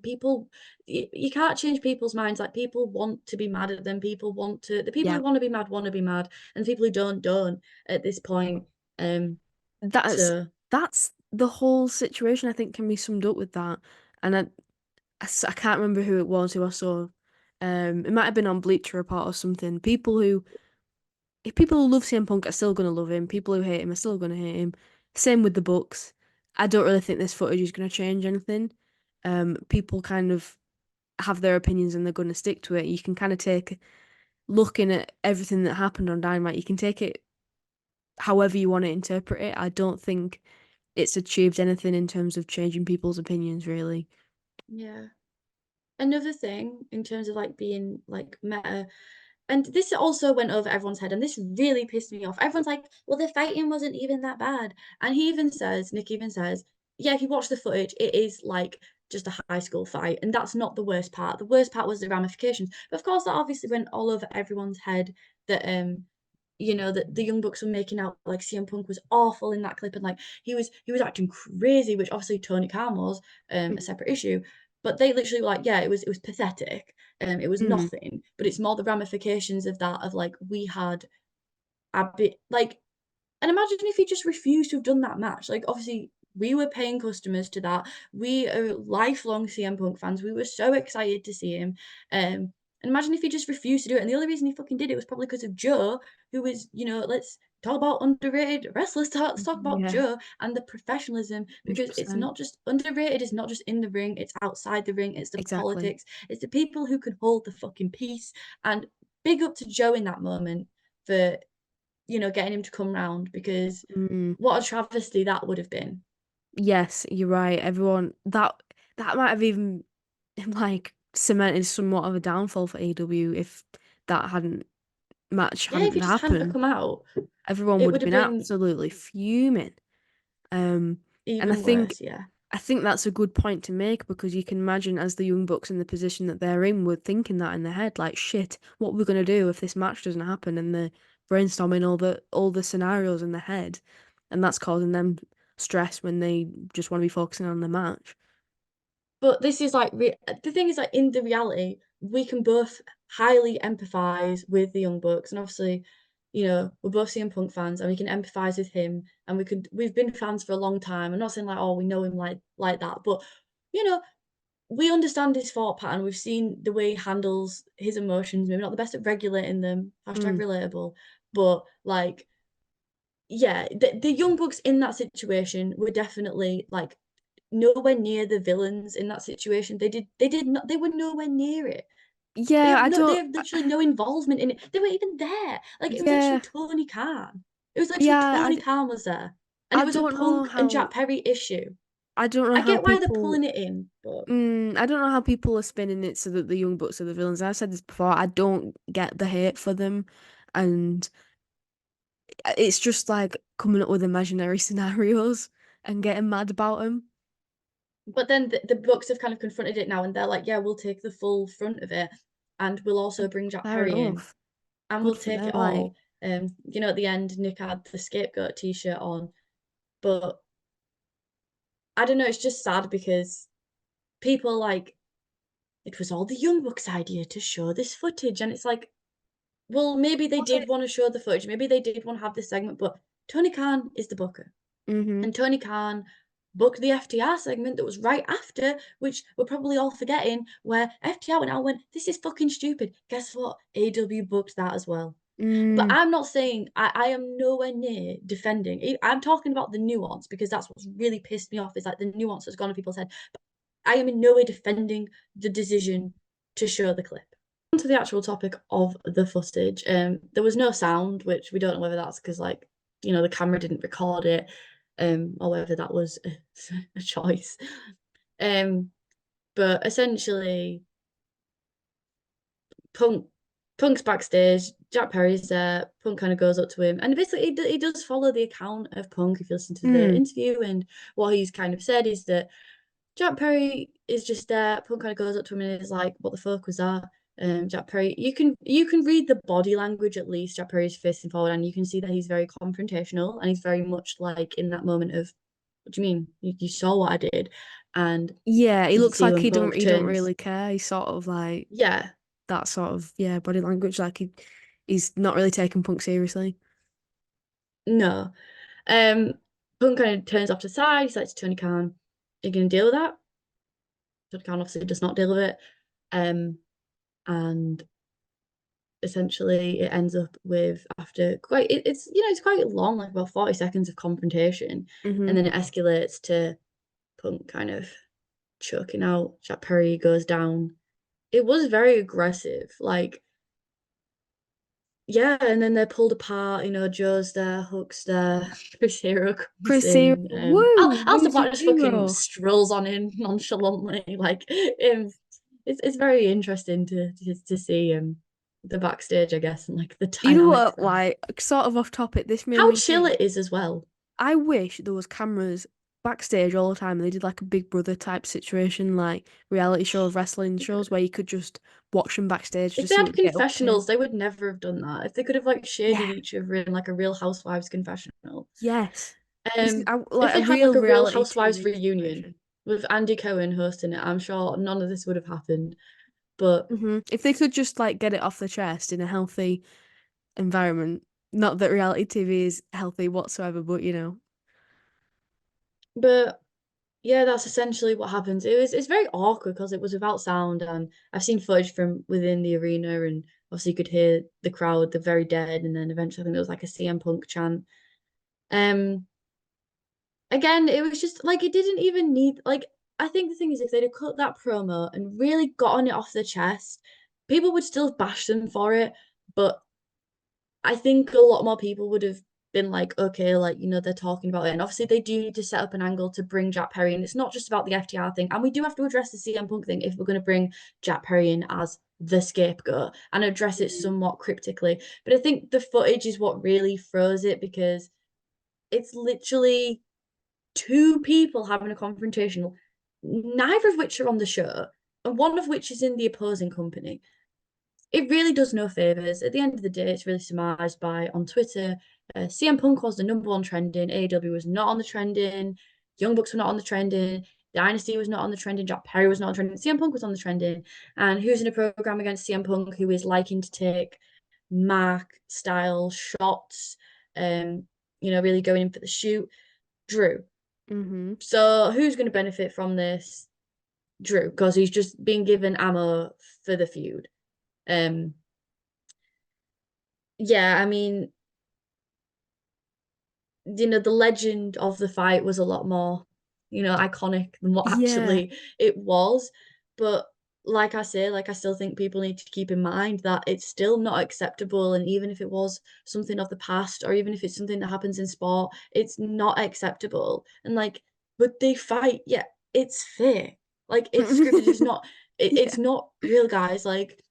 you can't change people's minds. Like people want to be mad at them. The people yeah, who want to be mad, and the people who don't at this point. that's So that's the whole situation. I think can be summed up with that, and I can't remember who it was who I saw. It might have been on Bleacher Report or something. If people who love CM Punk are still gonna love him, people who hate him are still gonna hate him. Same with the books. I don't really think this footage is gonna change anything. People kind of have their opinions and they're gonna stick to it. You can kind of take looking at everything that happened on Dynamite. You can take it however you want to interpret it. I don't think it's achieved anything in terms of changing people's opinions, really. yeah. Another thing in terms of like being like meta, and this also went over everyone's head, and this really pissed me off. Everyone's like, well, the fighting wasn't even that bad. And Nick even says, yeah, if you watch the footage, it is like just a high school fight. And that's not the worst part. The worst part was the ramifications. But of course, that obviously went all over everyone's head that that the Young Bucks were making out like CM Punk was awful in that clip, and like he was acting crazy, which obviously Tony Khan was a separate issue. But they literally were like, yeah, it was pathetic. It was Mm. nothing, but it's more the ramifications of that, of like we had a bit like, and imagine if he just refused to have done that match. Like obviously we were paying customers to that. We are lifelong CM Punk fans. We were so excited to see him. And imagine if he just refused to do it. And the only reason he fucking did it was probably because of Joe, who was, let's talk about underrated wrestlers. Let's talk about Yeah, Joe and the professionalism, because it's 100%. not just underrated, it's not just in the ring, it's outside the ring, it's the Exactly. politics, it's the people who can hold the fucking peace. And big up to Joe in that moment for, getting him to come round, because Mm. what a travesty that would have been. Yes, you're right. Everyone that might have even like cemented somewhat of a downfall for AEW if that hadn't match Yeah, if hadn't he just hadn't have happened. come out, Everyone it would have would have been been absolutely fuming. And even worse. Yeah. I think that's a good point to make because you can imagine as the Young Bucks in the position that they're in, were thinking that in their head, like, shit, what we're gonna do if this match doesn't happen, and they're brainstorming all the scenarios in their head, and that's causing them stress when they just want to be focusing on the match. But this is like the thing is, like, in the reality, we can both highly empathize with the Young Bucks, and obviously, we're both CM Punk fans, and we can empathize with him, and we've been fans for a long time. I'm not saying like, oh, we know him like that, but you know, we understand his thought pattern. We've seen the way he handles his emotions. Maybe not the best at regulating them. Hashtag Mm, relatable, but like, yeah, the Young Bucks in that situation were definitely like nowhere near the villains in that situation. They were nowhere near it. Yeah, I They don't. have literally no involvement in it. They weren't even there. Like it was literally Yeah, Tony Khan. It was literally yeah. Tony Khan was there, and I it was a don't know Punk and how. Jack Perry issue. I don't know I how get why they're people. pulling it in, but I don't know how people are spinning it so that the Young Bucks are the villains. I've said this before. I don't get the hate for them, and it's just like coming up with imaginary scenarios and getting mad about them. then the Bucks have kind of confronted it now, and they're like, yeah, we'll take the full front of it, and we'll also bring Jack Fair Perry in, enough. and we'll Good for take them. it Like, all. At the end, Nick had the scapegoat T-shirt on, but I don't know. It's just sad because people are like, it was all the Young Bucks' idea to show this footage, and it's like, well, maybe they was did it? want to show the footage, maybe they did want to have this segment, but Tony Khan is the booker. Mm-hmm. And Tony Khan booked the FTR segment that was right after, which we're probably all forgetting, where FTR went out and went, this is fucking stupid. Guess what? AW booked that as well. But Mm, I'm not saying I am nowhere near defending. I'm talking about the nuance because that's what's really pissed me off is like the nuance that's gone to people's head. But I am in no way defending the decision to show the clip. On to the actual topic of the footage. There was no sound, which we don't know whether that's because the camera didn't record it, or whether that was a choice. But essentially, Punk Punk's backstage. Jack Perry's there. Punk kind of goes up to him, and basically he does follow the account of Punk. If you listen to the mm. interview, and what he's kind of said is that Jack Perry is just there. Punk kind of goes up to him and is like, "What the fuck was that?" Jack Perry, you can read the body language at least. Jack Perry's facing forward, and you can see that he's very confrontational, and he's very much like in that moment of, "What do you mean? You saw what I did?" And Yeah, he you can looks see like when Punk he don't turns, really care. He's sort of like yeah, that sort of body language. Like he's not really taking Punk seriously. no. Um, Punk kind of turns off to the side. He's like to Tony Khan, "Are you gonna deal with that?" Tony Khan obviously does not deal with it. And essentially it ends up with after it's quite long, like about 40 seconds of confrontation, and Hmm. then it escalates to Punk kind of choking out. Jack Perry goes down. It was very aggressive, like, yeah, and then they're pulled apart. Joe's there, Hook's there, Chris Hero comes Chris here, in. woo, Alistair who's your Black just fucking hero? strolls on in nonchalantly. Like, it's very interesting to see the backstage, I guess, and like the You know dynamics what? there. Like, sort of off topic, this made How me chill think. it is as well. I wish there was cameras backstage all the time and they did like a Big Brother type situation, like reality show of wrestling shows where you could just watch them backstage to If they see had what they get up to. confessionals, they would never have done that. If they could have like Yeah, shaded each other in like a Real Housewives confessional. yes. This is Um, like if a they had like real a Real reality Housewives TV reunion situation. with Andy Cohen hosting it, I'm sure none of this would have happened. But If they could just like get it off the chest in a healthy environment, not that reality TV is healthy whatsoever, but but yeah, that's essentially what happens. It's very awkward because it was without sound, and I've seen footage from within the arena, and obviously you could hear the crowd, they're very dead, and then eventually I think there was like a CM Punk chant. Um, Again, it was just like it didn't even need like I think the thing is if they'd have cut that promo and really gotten it off the chest, people would still bash them for it, but I think a lot more people would have been like, okay, like, they're talking about it. And obviously, they do need to set up an angle to bring Jack Perry in. It's not just about the FTR thing. And we do have to address the CM Punk thing if we're going to bring Jack Perry in as the scapegoat and address it somewhat cryptically. But I think the footage is what really throws it because it's literally two people having a confrontation, neither of which are on the show, and one of which is in the opposing company. It really does no favors. At the end of the day, it's really surmised by on Twitter. CM Punk was the number one trending. AEW was not on the trending. Young Bucks were not on the trending. Dynasty was not on the trending. Jack Perry was not on the trending. CM Punk was on the trending. And who's in a program against CM Punk who is liking to take Mark style shots, really going in for the shoot? Drew. Mm-hmm. So who's going to benefit from this? Drew, because he's just being given ammo for the feud. Um, yeah, I mean, the legend of the fight was a lot more, iconic than what Yeah. actually it was. But like I say, like I still think people need to keep in mind that it's still not acceptable. And even if it was something of the past, or even if it's something that happens in sport, it's not acceptable. And like, but they fight, yeah, it's fair. Like it's scripted, it's not Yeah. it's not real, guys. Like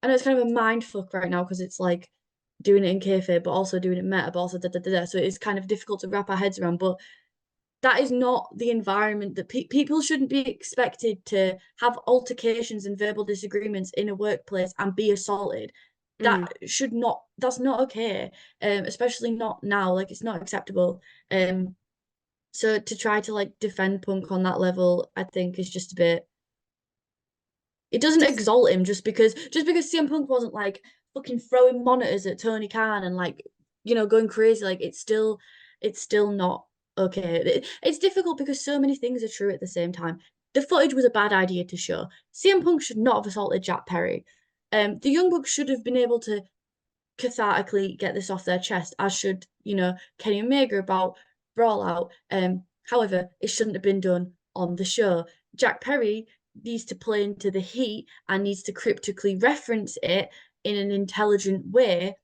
I know it's kind of a mind fuck right now because it's like doing it in kayfabe, but also doing it meta, but also da da da da. So it's kind of difficult to wrap our heads around. But that is not the environment that people shouldn't be expected to have altercations and verbal disagreements in a workplace and be assaulted. Mm. That's not okay. Especially not now. Like it's not acceptable. So to try to like defend Punk on that level, I think is just a bit, it doesn't Just exalt him just because CM Punk wasn't like fucking throwing monitors at Tony Khan and like going crazy. Like it's still not okay. It's difficult because so many things are true at the same time. The footage was a bad idea to show. CM Punk should not have assaulted Jack Perry. The Young Bucks should have been able to cathartically get this off their chest, as should Kenny Omega about Brawl Out. However, it shouldn't have been done on the show. Jack Perry needs to play into the heat and needs to cryptically reference it in an intelligent way.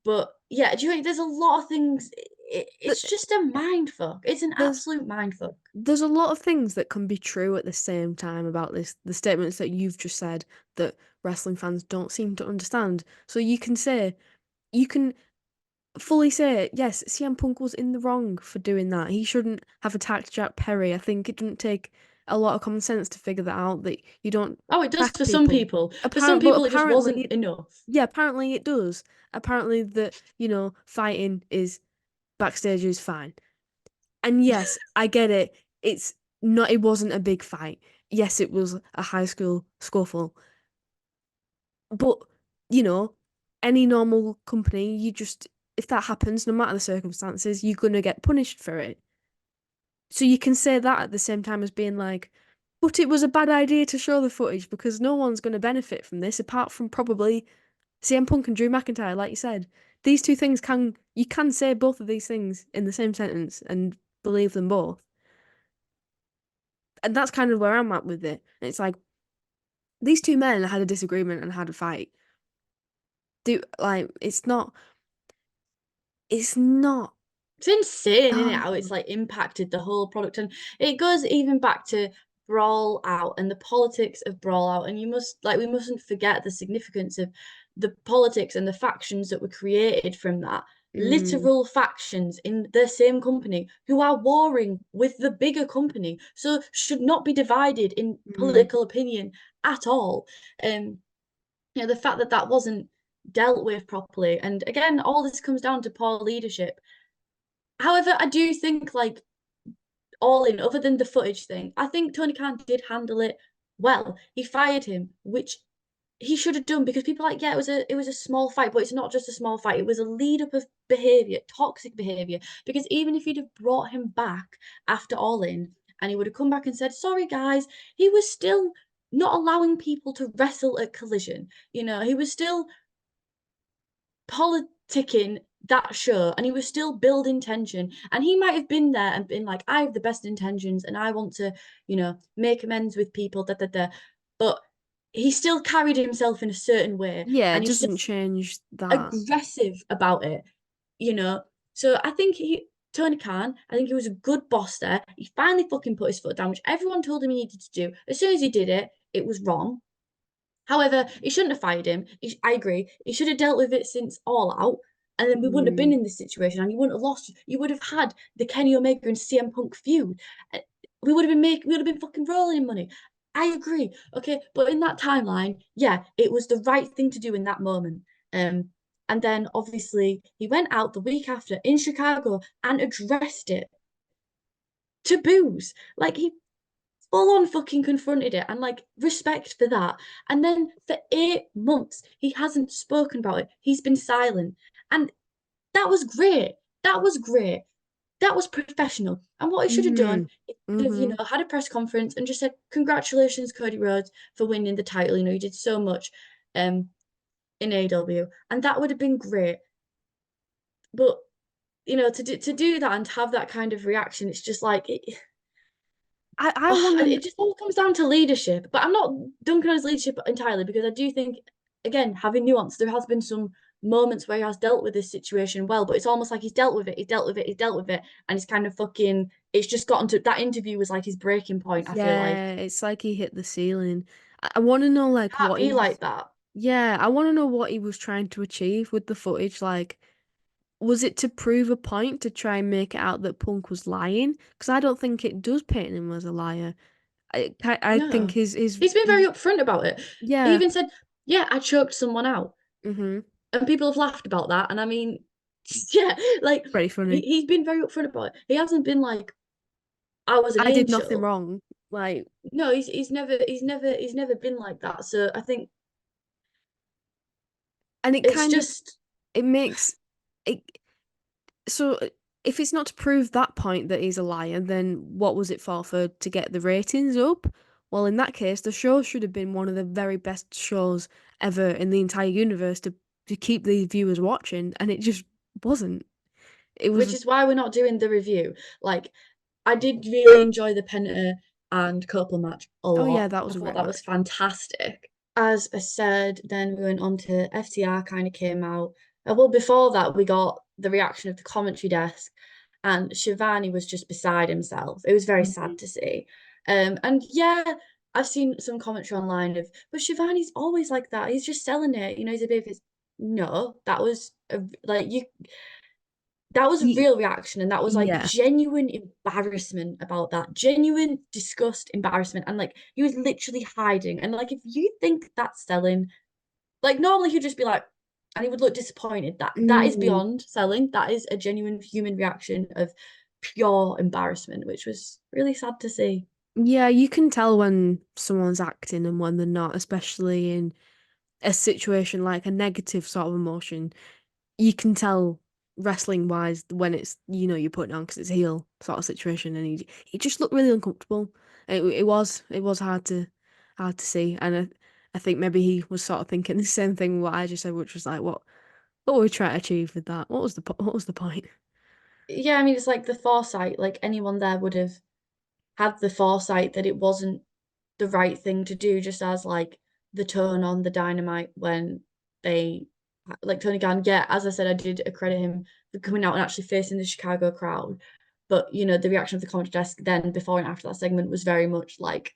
But yeah, do you think there's a lot of things? It's th- just a mind fuck. It's an there's absolute mind fuck. there's a lot of things that can be true at the same time about this. The statements that you've just said that wrestling fans don't seem to understand. So you can fully say, yes, CM Punk was in the wrong for doing that. He shouldn't have attacked Jack Perry. I think it didn't take a lot of common sense to figure that out, that you don't Oh, it does attack for some people. people. For some But people, it just wasn't enough. yeah, apparently it does. Apparently that, fighting is backstage is fine. And yes, I get it. It wasn't a big fight. Yes, it was a high school scuffle. But, you know, any normal company, if that happens, no matter the circumstances, you're gonna get punished for it. So you can say that at the same time as being like, but it was a bad idea to show the footage because no one's gonna benefit from this apart from probably CM Punk and Drew McIntyre, like you said. These two things you can say both of these things in the same sentence and believe them both. And that's kind of where I'm at with it. It's like these two men had a disagreement and had a fight. It's not It's insane, isn't it? How it's oh, like impacted the whole product, and it goes even back to Brawl Out and the politics of Brawl Out. And we mustn't forget the significance of the politics and the factions that were created from that. mm, Literal factions in the same company who are warring with the bigger company, so should not be divided in mm, political opinion at all. Um, the fact that that wasn't dealt with properly, and again, all this comes down to poor leadership. However, I do think like all in, other than the footage thing, I think Tony Khan did handle it well. He fired him, which he should have done, because people are like, yeah, it was a small fight, but it's not just a small fight. It was a lead up of behavior, toxic behavior. Because even if you'd have brought him back after All In and he would have come back and said, sorry guys, he was still not allowing people to wrestle at Collision. He was still politicking that show, and he was still building tension, and he might have been there and been like, I have the best intentions and I want to make amends with people, da da da, but he still carried himself in a certain way, yeah, and it he was still doesn't change that. aggressive about it you know so I think Tony Khan, I think he was a good boss there. He finally fucking put his foot down, which everyone told him he needed to do. As soon as he did it, it was wrong. However, he shouldn't have fired him. I agree. He should have dealt with it since All Out, and then we wouldn't have been Mm, in this situation, and you wouldn't have lost. You would have had the Kenny Omega and CM Punk feud. We would have been fucking rolling in money. I agree. Okay, but in that timeline, yeah, it was the right thing to do in that moment. Um, and then obviously he went out the week after in Chicago and addressed it to booze. Like he full on fucking confronted it, and like respect for that. And then for 8 months, he hasn't spoken about it. He's been silent. And that was great. That was great. That was professional. And what he should have done, mm, he should have, mm-hmm. had a press conference and just said, congratulations, Cody Rhodes, for winning the title. You did so much um in AW. And that would have been great. But to do that and to have that kind of reaction, it's just like I want to. It just all comes down to leadership. But I'm not dunking on his leadership entirely because I do think, again, having nuance, there has been some moments where he has dealt with this situation well, but it's almost like he's dealt with it, he's dealt with it, he's dealt with it, and he's kind of fucking. It's just gotten to that interview was like his breaking point. I feel like Yeah, it's like he hit the ceiling. I want to know it like can't what be he's. like that. Yeah, I want to know what he was trying to achieve with the footage. Like, was it to prove a point to try and make it out that Punk was lying? Because I don't think it does paint him as a liar. I think No, his he's been very upfront about it. He yeah. even said, "Yeah, I choked someone out," Mm-hmm. and people have laughed about that. And I mean, yeah, like Pretty funny. he's been very upfront about it. He hasn't been like, "I was an I did nothing angel." wrong. Like, No, he's never been like that. So I think and it it's kind of just it makes it so if it's not to prove that point that he's a liar, then what was it for? For to get the ratings up? Well, in that case, the show should have been one of the very best shows ever in the entire universe to keep the viewers watching, and it just wasn't. It which was, is why we're not doing the review. Like I did really enjoy the Penta and Couple match a oh yeah, lot. that I was a thought great that was match. fantastic. As I said, then we went on to FTR kind of came out. Well, before that, we got the reaction of the commentary desk, and Shivani was just beside himself. It was very Mhm. sad to see. And yeah, I've seen some commentary online of, but Shivani's always like that. He's just selling it. He's a bit of his. No, that was like you that was a Ye- real reaction, and that was like Yeah. genuine embarrassment about that, genuine disgust, embarrassment, and like he was literally hiding. And like if you think that's selling, like normally he'd just be like, and he would look disappointed. That is Mm. beyond selling. That is a genuine human reaction of pure embarrassment, which was really sad to see. Yeah, you can tell when someone's acting and when they're not, especially in a situation like a negative sort of emotion. You can tell wrestling wise when it's you're putting on because it's a heel sort of situation, and he just looked really uncomfortable. It was hard to see, and I think maybe he was sort of thinking the same thing what I just said, which was like, what were we trying to achieve with that? What was the point? Yeah, I mean it's like the foresight. Like anyone there would have had the foresight that it wasn't the right thing to do, just as like the tone on the Dynamite when they like Tony Khan. Yeah, as I said, I did accredit him for coming out and actually facing the Chicago crowd. But the reaction of the commentary desk then before and after that segment was very much like,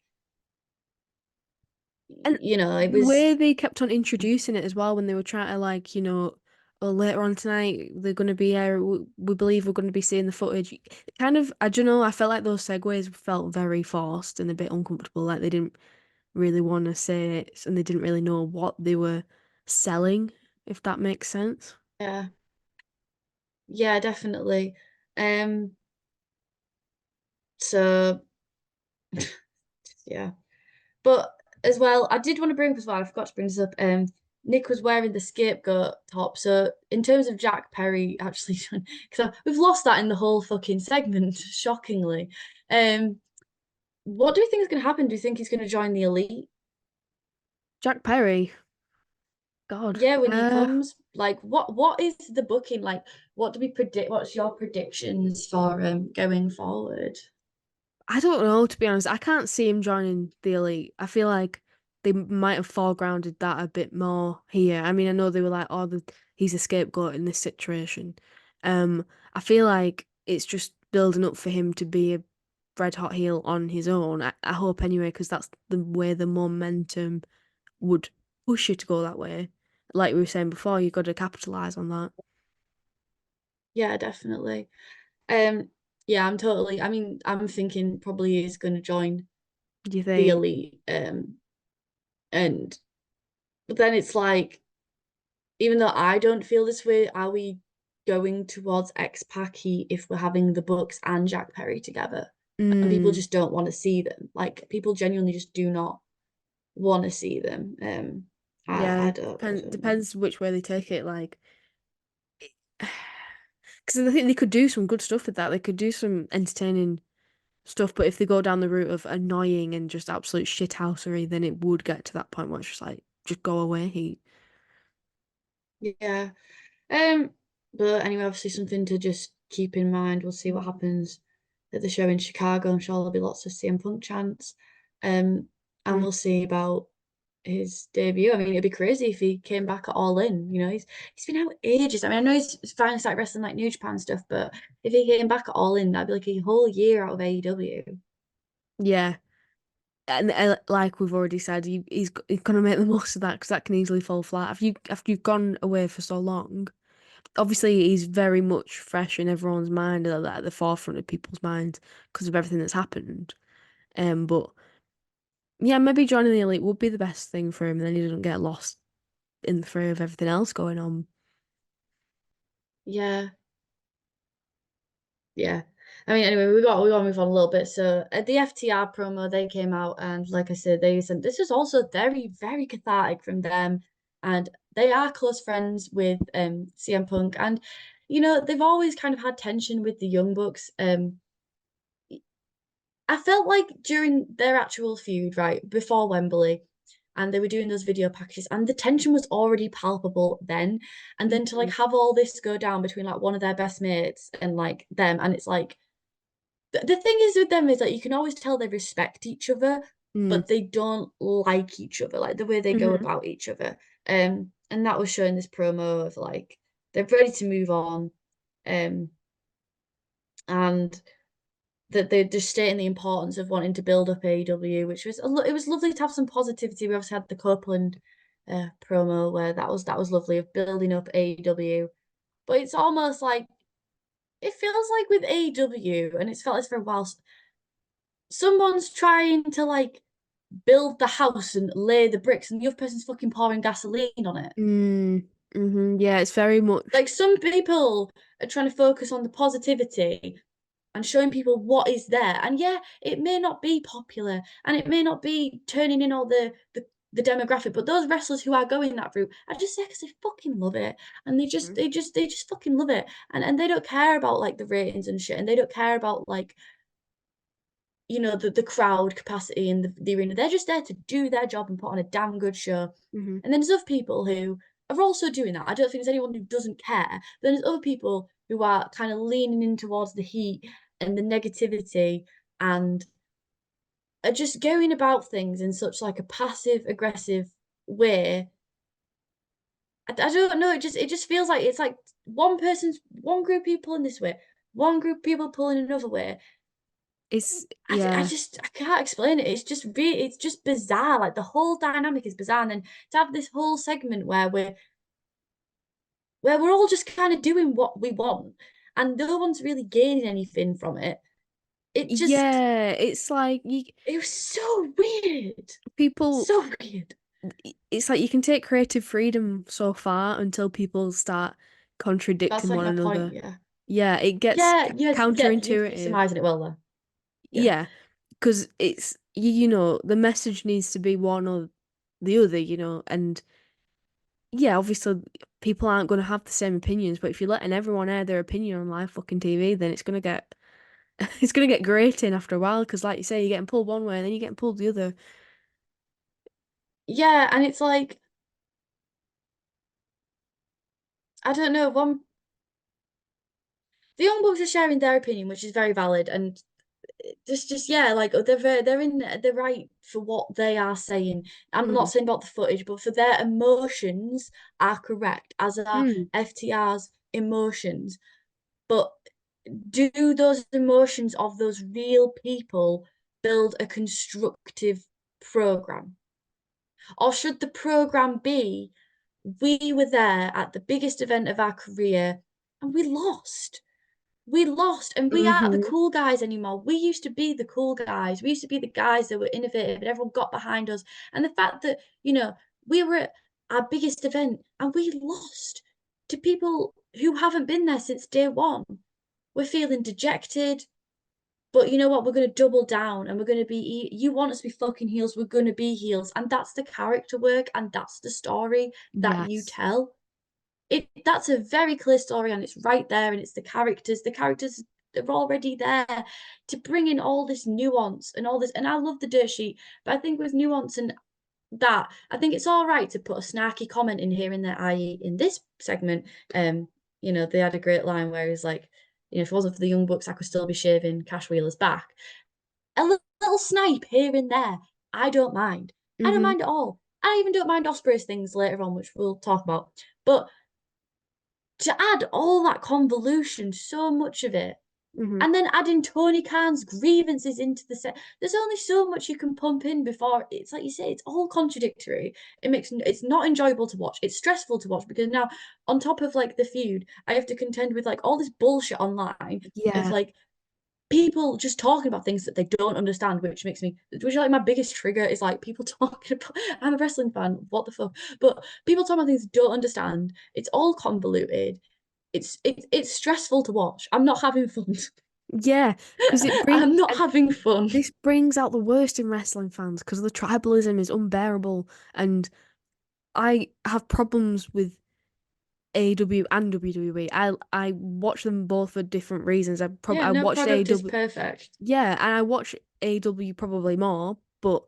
And it the way was they kept on introducing it as well when they were trying to like, oh, later on tonight they're going to be here. We believe we're going to be seeing the footage. It kind of, I don't know. I felt like those segues felt very forced and a bit uncomfortable. Like they didn't really want to say it and they didn't really know what they were selling, if that makes sense. yeah, yeah, definitely. Um, so yeah. But as well, I did want to bring up as well, I forgot to bring this up. Nick was wearing the scapegoat top. So in terms of Jack Perry, actually, because we've lost that in the whole fucking segment, shockingly. Um, what do you think is going to happen? Do you think he's going to join the elite? Jack Perry, God. Yeah, when he comes, like, what is the booking like? What do we predict? What's your predictions for going forward? I don't know, to be honest. I can't see him joining the elite. I feel like they might have foregrounded that a bit more here. I mean, I know they were like, oh, he's a scapegoat in this situation. I feel like it's just building up for him to be a red hot heel on his own. I hope anyway, because that's the way the momentum would push you to go that way. Like we were saying before, you've got to capitalize on that. Yeah, definitely. Um, yeah, I'm totally. I mean, I'm thinking probably he's going to join Do you the think? elite. And but then it's like, even though I don't feel this way, are we going towards X Packy if we're having the Bucks and Jack Perry together? And people Mm, just don't want to see them. Like people genuinely just do not want to see them. I yeah, don't. I don't know. depends which way they take it. Like. Because I think they could do some good stuff with that. They could do some entertaining stuff, but if they go down the route of annoying and just absolute shithousery, then it would get to that point where it's just like, just go away. Yeah. Um. But anyway, obviously something to just keep in mind. We'll see what happens at the show in Chicago. I'm sure there'll be lots of CM Punk chants. And we'll see about his debut. I mean, it'd be crazy if he came back at All In. You know, he's been out ages. I mean, I know he's finally started wrestling like New Japan stuff, but if he came back at All In, that'd be like a whole year out of AEW. Yeah. And like we've already said, he's gonna make the most of that because that can easily fall flat. After you've gone away for so long, obviously he's very much fresh in everyone's mind, at the forefront of people's minds because of everything that's happened. But yeah, maybe joining the elite would be the best thing for him, and then he doesn't get lost in the fray of everything else going on. Yeah. Yeah. I mean, anyway, we got to move on a little bit. So at the FTR promo, they came out and, like I said, they said this is also very, very cathartic from them, and they are close friends with CM Punk, and you know they've always kind of had tension with the Young Bucks. I felt like during their actual feud, right before Wembley, and they were doing those video packages, and the tension was already palpable then, and then to like have all this go down between like one of their best mates and like them, and it's like the thing is with them is that you can always tell they respect each other, Mm. but they don't like each other, like the way they go Hmm. about each other. And that was showing this promo of like they're ready to move on, um, and that they're just stating the importance of wanting to build up AEW, which was it was lovely to have some positivity. We obviously had the Copeland promo where that was lovely of building up AEW, but it's almost like it feels like with AEW, and it's felt this for a while. Someone's trying to like build the house and lay the bricks, and the other person's fucking pouring gasoline on it. Yeah, it's very much. Like some people are trying to focus on the positivity and showing people what is there. And yeah, it may not be popular and it may not be turning in all the demographic, but those wrestlers who are going that route, I just say because they fucking love it. And they just fucking love it. And they don't care about like the ratings and shit. And they don't care about like you know the crowd capacity in the arena. They're just there to do their job and put on a damn good show. Hmm. And then there's other people who are also doing that. I don't think there's anyone who doesn't care. But then there's other people who are kind of leaning in towards the heat and the negativity and are just going about things in such like a passive aggressive way. I don't know. It just feels like it's like one group of people in this way, one group of people pulling another way, It's I yeah. just I can't explain it. It's just bizarre. Like the whole dynamic is bizarre. And then to have this whole segment where we're all just kind of doing what we want and no one's really gaining anything from it. It just Yeah, it's like it was so weird. people So weird. it's like you can take creative freedom so far until people start That's contradicting like one my point, another. yeah. Yeah, it gets Yeah, yes, yeah, you're counterintuitive. surmising it well there. Yeah. Yeah, because it's you know, the message needs to be one or the other, and yeah, obviously people aren't going to have the same opinions, but if you're letting everyone air their opinion on live fucking TV, then it's gonna get it's gonna get grating after a while, because like you say, you're getting pulled one way and then you're getting pulled the other. Yeah, and it's like I don't know, one the Young Bucks are sharing their opinion, which is very valid, and just yeah, like they're in the right for what they are saying. I'm Mm. not saying about the footage, but for their emotions are correct, as are Mm. FTR's emotions. But do those emotions of those real people build a constructive program? Or should the program be we were there at the biggest event of our career and we lost and we aren't the Hmm. cool guys anymore. We used to be the cool guys. We used to be the guys that were innovative and everyone got behind us. And the fact that, we were at our biggest event and we lost to people who haven't been there since day one. We're feeling dejected, but you know what? We're going to double down and we're going to be, you want us to be fucking heels, we're going to be heels. And that's the character work and that's the story that you Yes. tell. That's a very clear story and it's right there and it's the characters are already there to bring in all this nuance and all this, and I love the dirt sheet, but I think with nuance and that I think it's all right to put a snarky comment in here and there, i.e. in this segment. They had a great line where he's like, if it wasn't for the Young Bucks, I could still be shaving Cash Wheeler's back. A little snipe here and there, I don't mind. I don't Mm-hmm. mind at all. I even don't mind Ospreays things later on, which we'll talk about. But to add all that convolution, so much of it, Mm-hmm. and then adding Tony Khan's grievances into the set, there's only so much you can pump in before it's like you say, it's all contradictory. It's not enjoyable to watch. It's stressful to watch because now, on top of like the feud, I have to contend with like all this bullshit online of Yeah. like people just talking about things that they don't understand, which is like my biggest trigger is like people talking about. I'm a wrestling fan, what the fuck? But people talking about things they don't understand. It's all convoluted. It's stressful to watch. I'm not having fun. Yeah, because I'm not having fun. this brings out the worst in wrestling fans because the tribalism is unbearable, and I have problems with AEW and WWE. I watch them both for different reasons. Yeah, I no watched product is AEW, perfect. yeah, and I watch AEW probably more, but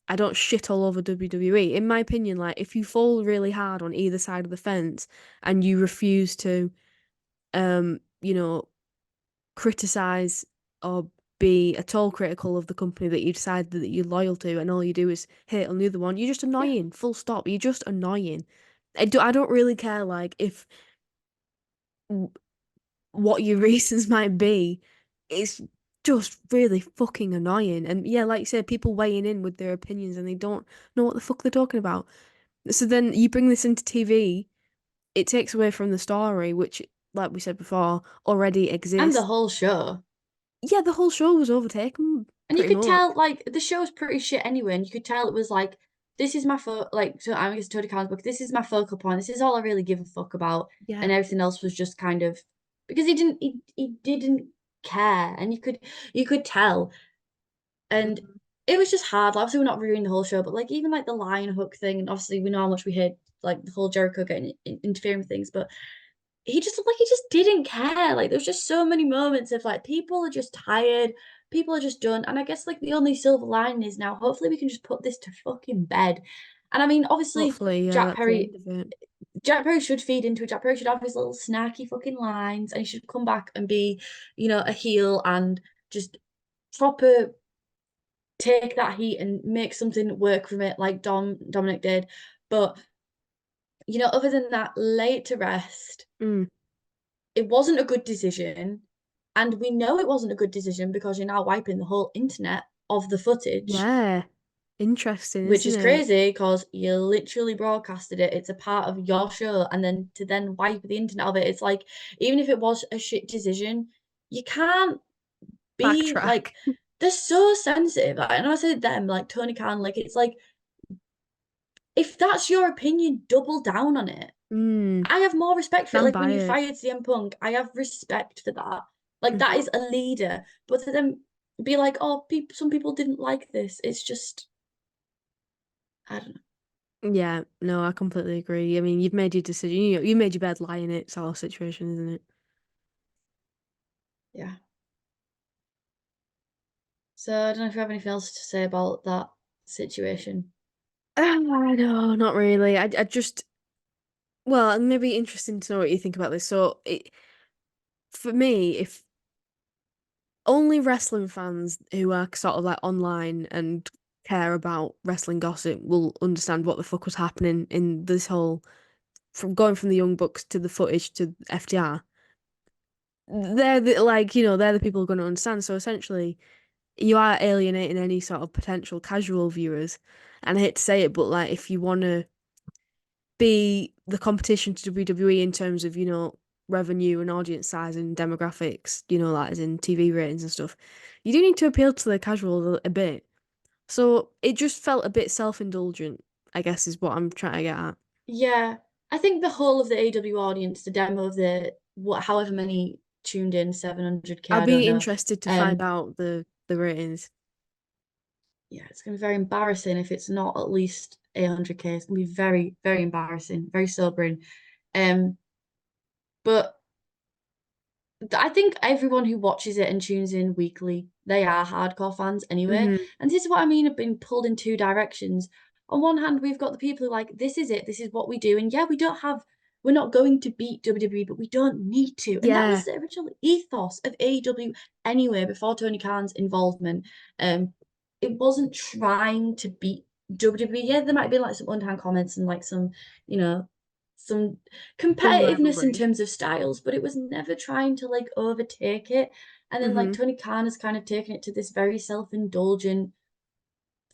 I don't shit all over WWE. In my opinion, like if you fall really hard on either side of the fence and you refuse to, you know, criticize or be at all critical of the company that you decide that you're loyal to, and all you do is hate on the other one, you're just Yeah, annoying. Full stop. You're just annoying. I don't really care like if what your reasons might be. It's just really fucking annoying. And yeah, like you said, people weighing in with their opinions and they don't know what the fuck they're talking about. So then you bring this into TV, it takes away from the story, which, like we said before, already and the exists. whole show. Yeah, the whole show was overtaken And you pretty could much. tell, like, the show's pretty shit anyway, and you could tell it was like, this is my like, so I guess Tony Khan's book, this is my focal point, this is all I really give a fuck about, Yeah. and everything else was just kind of because he didn't care, and you could tell, and Mhm. it was just hard. Like, obviously, we're not reviewing the whole show, but like even like the lion hook thing, and obviously we know how much we hate like the whole Jericho getting interfering with things, but he just didn't care. Like there's just so many moments of like people are just tired, people are just done. And I guess like the only silver lining is now hopefully we can just put this to fucking bed. And I mean, obviously Hopefully, yeah, Jack that's the Perry end of it. Jack Perry should feed into it. Jack Perry should have his little snarky fucking lines and he should come back and be, a heel and just proper take that heat and make something work from it like Dominic did. But other than that, lay it to rest. Mm. It wasn't a good decision. And we know it wasn't a good decision because you're now wiping the whole internet of the footage, Yeah. Interesting, which isn't is it? crazy because you literally broadcasted it. It's a part of your show. And then to then wipe the internet of it, it's like, even if it was a shit decision, you can't be like, Backtrack. they're so sensitive. Like, and I said them, like Tony Khan, like, it's like, if that's your opinion, double down on it. Mm. I have more respect for it. Stand Like when by you it. fired CM Punk, I have respect for that. Like that Mhm. is a leader. But to then be like, oh, some people didn't like this. It's just, I don't know. Yeah, no, I completely agree. I mean, you've made your decision. You made your bed, lie in it sort of situation, isn't it? Yeah. So I don't know if you have anything else to say about that situation. No, not really. I just, well, it may be interesting to know what you think about this. So, for me, if only wrestling fans who are sort of like online and care about wrestling gossip will understand what the fuck was happening in this whole, from going from the Young Bucks to the footage to FTR. They're they're the people who are going to understand. So essentially, you are alienating any sort of potential casual viewers. And I hate to say it, but like if you want to be the competition to WWE in terms of, revenue and audience size and demographics, like as in TV ratings and stuff, you do need to appeal to the casual a bit. So it just felt a bit self-indulgent, I guess is what I'm trying to get at. Yeah. I think the whole of the AW audience, the demo of however many tuned in, 700K, I'll I don't be know. interested to find Um, out the ratings. yeah, it's gonna be very embarrassing if it's not at least 800K. It's gonna be very, very embarrassing, very sobering. But I think everyone who watches it and tunes in weekly, they are hardcore fans anyway. Hmm. And this is what I mean of being pulled in two directions. On one hand, we've got the people who are like, this is it, this is what we do. And yeah, we don't have we're not going to beat WWE, but we don't need to. And that was Yeah. the original ethos of AEW anyway, before Tony Khan's involvement. It wasn't trying to beat WWE. Yeah, there might be like some underhand comments and like some, you know, some Some competitiveness in rivalry. terms of styles, but it was never trying to like overtake it. And then like Mm-hmm. Tony Khan has kind of taken it to this very self-indulgent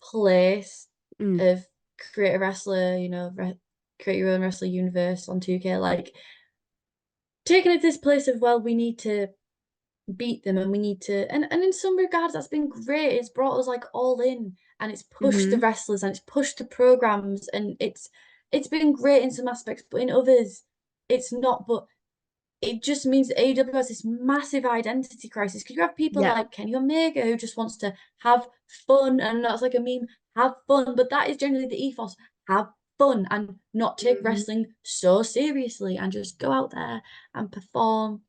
place Mm. of create a wrestler, create your own wrestler universe on 2K. Like taking it to this place of, well, we need to beat them and we need to and in some regards that's been great. It's brought us like all in and it's pushed the Mm-hmm. wrestlers and it's pushed the programs and it's been great in some aspects, but in others it's not. But it just means that AEW has this massive identity crisis because you have people Yeah. like Kenny Omega who just wants to have fun, and that's like a meme, have fun, but that is generally the ethos, have fun and not take Mm-hmm. wrestling so seriously and just go out there and perform,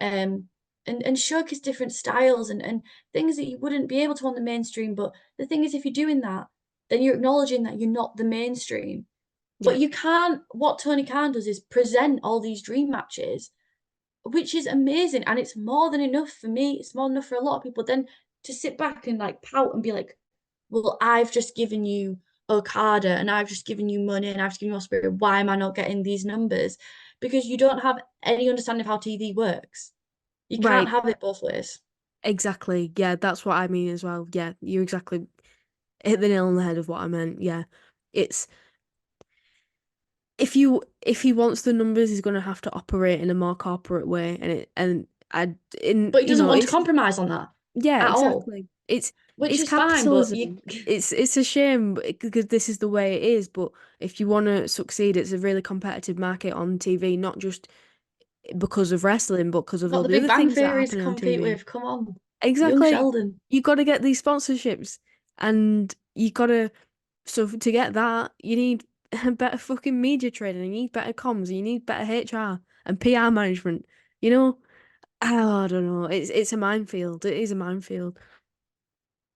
um, and showcase different styles and things that you wouldn't be able to on the mainstream. But the thing is, if you're doing that, then you're acknowledging that you're not the mainstream. Yeah. But you can't, what Tony Khan does is present all these dream matches, which is amazing. And it's more than enough for me. It's more than enough for a lot of people. Then to sit back and like pout and be like, well, I've just given you Okada and I've just given you money and I've just given you Ospreay. Why am I not getting these numbers? Because you don't have any understanding of how TV works. You can't Right. have it both ways. Exactly. Yeah, that's what I mean as well. Yeah, you exactly hit the nail on the head of what I meant. Yeah. It's if he wants the numbers, he's gonna have to operate in a more corporate way, and I in But he doesn't want to it's compromise on that yeah, at all, exactly. which It's is fine. But you, capitalism. It's a shame because this is the way it is, but if you want to succeed, it's a really competitive market on TV, not just because of wrestling, but because of got all the the Big other Bang things that Theory to happen on compete TV. with. Come on, young Exactly. Sheldon. You got to get these sponsorships, and you got to. So to get that, you need better fucking media training. You need better comms. You need better HR and PR management. You know, I don't know. It's a minefield. It is a minefield.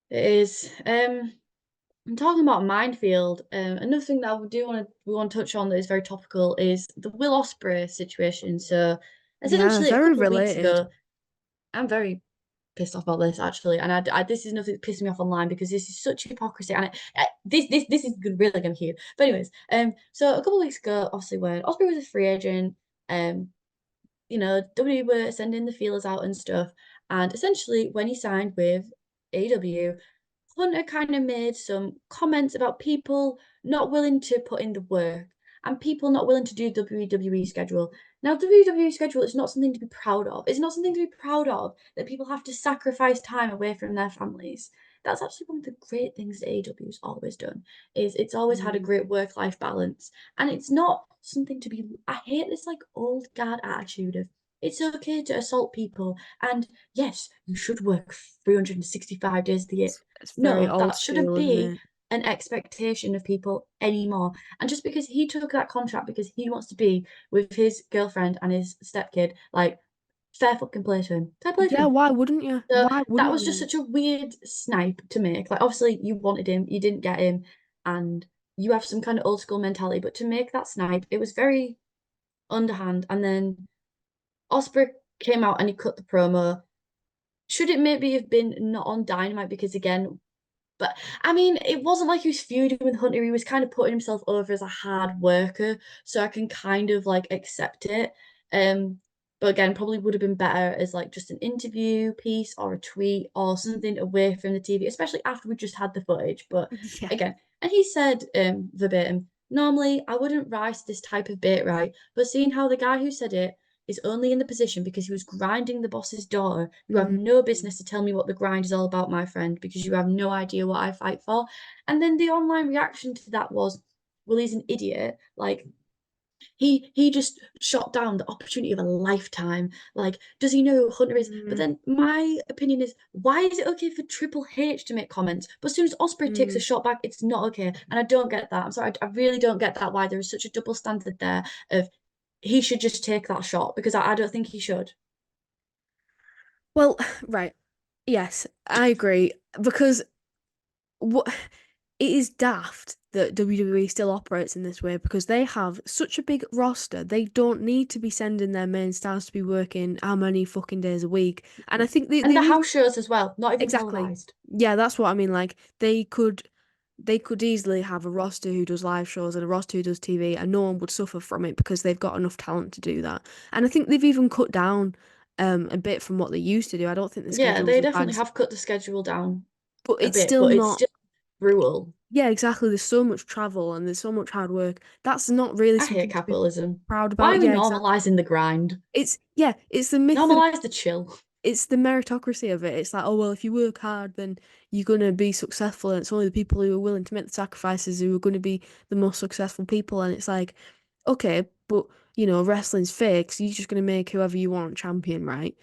It is. I'm talking about Minefield. Another thing that we want to touch on that is very topical is the Will Ospreay situation. So Yeah, essentially, a very couple of weeks related. ago, I'm very pissed off about this actually, and this is nothing that's pissing me off online because this is such hypocrisy, and this is really gonna be huge. But anyways, so a couple of weeks ago, obviously when Ospreay was a free agent, um, WWE were sending the feelers out and stuff, and essentially when he signed with AEW, Hunter kind of made some comments about people not willing to put in the work and people not willing to do WWE schedule. Now, WWE schedule is not something to be proud of. It's not something to be proud of that people have to sacrifice time away from their families. That's actually one of the great things that AEW's always done. Is it's always had a Mm. great work-life balance, and it's not something to be. I hate this like old guard attitude of it's okay to assault people, and yes, you should work 365 days of the year. It's very No, old that shouldn't school, isn't be it? an expectation of people anymore. And just because he took that contract because he wants to be with his girlfriend and his stepkid, like, fair fucking play to him. Fair play to Yeah, him. why wouldn't you? So Why that wouldn't was just you? such a weird snipe to make. Like, obviously, you wanted him, you didn't get him, and you have some kind of old school mentality. But to make that snipe, it was very underhand. And then Osprey came out and he cut the promo. Should it maybe have been not on Dynamite because again, but I mean, it wasn't like he was feuding with Hunter. He was kind of putting himself over as a hard worker, so I can kind of like accept it. Um, but again, probably would have been better as like just an interview piece or a tweet or something away from the TV, especially after we just had the footage. But Yeah. again, and he said verbatim, normally I wouldn't rise this type of bait, right? But seeing how the guy who said it is only in the position because he was grinding the boss's daughter. You have Mm. no business to tell me what the grind is all about, my friend, because you have no idea what I fight for. And then the online reaction to that was, well, he's an idiot. Like he just shot down the opportunity of a lifetime. Like, does he know who Hunter is? But Mm. then my opinion is, why is it okay for Triple H to make comments? But as soon as Osprey takes a Mm. shot back, it's not okay. And I don't get that. I'm sorry, I really don't get that. Why there is such a double standard there of he should just take that shot because I don't think he should. Well, right. Yes, I agree because what it is daft that WWE still operates in this way because they have such a big roster. They don't need to be sending their main stars to be working how many fucking days a week. And I think And the they've even house shows as well, not even exactly. televised. Yeah, that's what I mean. Like they could easily have a roster who does live shows and a roster who does TV, and no one would suffer from it because they've got enough talent to do that. And I think they've even cut down a bit from what they used to do. I don't think the Yeah, schedule's they as bad definitely as, have cut the schedule down but a it's bit, still but it's not. still brutal. Yeah, exactly. There's so much travel and there's so much hard work. That's not really I hate something to be capitalism. proud Why about. are we Yeah, exactly. normalizing the grind? It's the myth that Normalize the chill. it's the meritocracy of it. It's like, oh well, if you work hard, then you're gonna be successful, and it's only the people who are willing to make the sacrifices who are gonna be the most successful people. And it's like, okay, but wrestling's fake, so you're just gonna make whoever you want champion, right?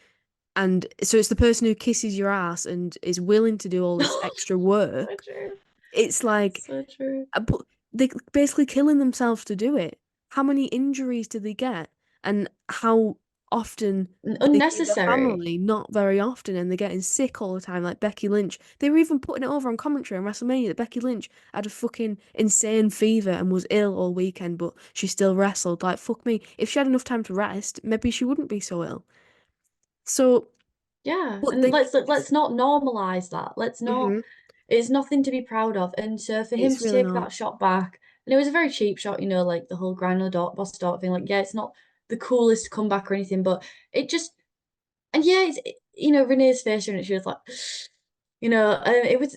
And so it's the person who kisses your ass and is willing to do all this extra So work. true. It's like, So true. but they're basically killing themselves to do it. How many injuries do they get? And how often do they see their Unnecessary. family? Not very often, and they're getting sick all the time. Like Becky Lynch, they were even putting it over on commentary on WrestleMania that Becky Lynch had a fucking insane fever and was ill all weekend, but she still wrestled. Like, fuck me. If she had enough time to rest, maybe she wouldn't be so ill. So, Yeah, but and they let's not normalize that. Let's not. hmm It's nothing to be proud of. And so for him it's to really take not. that shot back, and it was a very cheap shot, like the whole grind on the dot boss dot thing. Like, yeah, it's not the coolest comeback or anything, but it just and yeah, Renee's face and she was like, it was.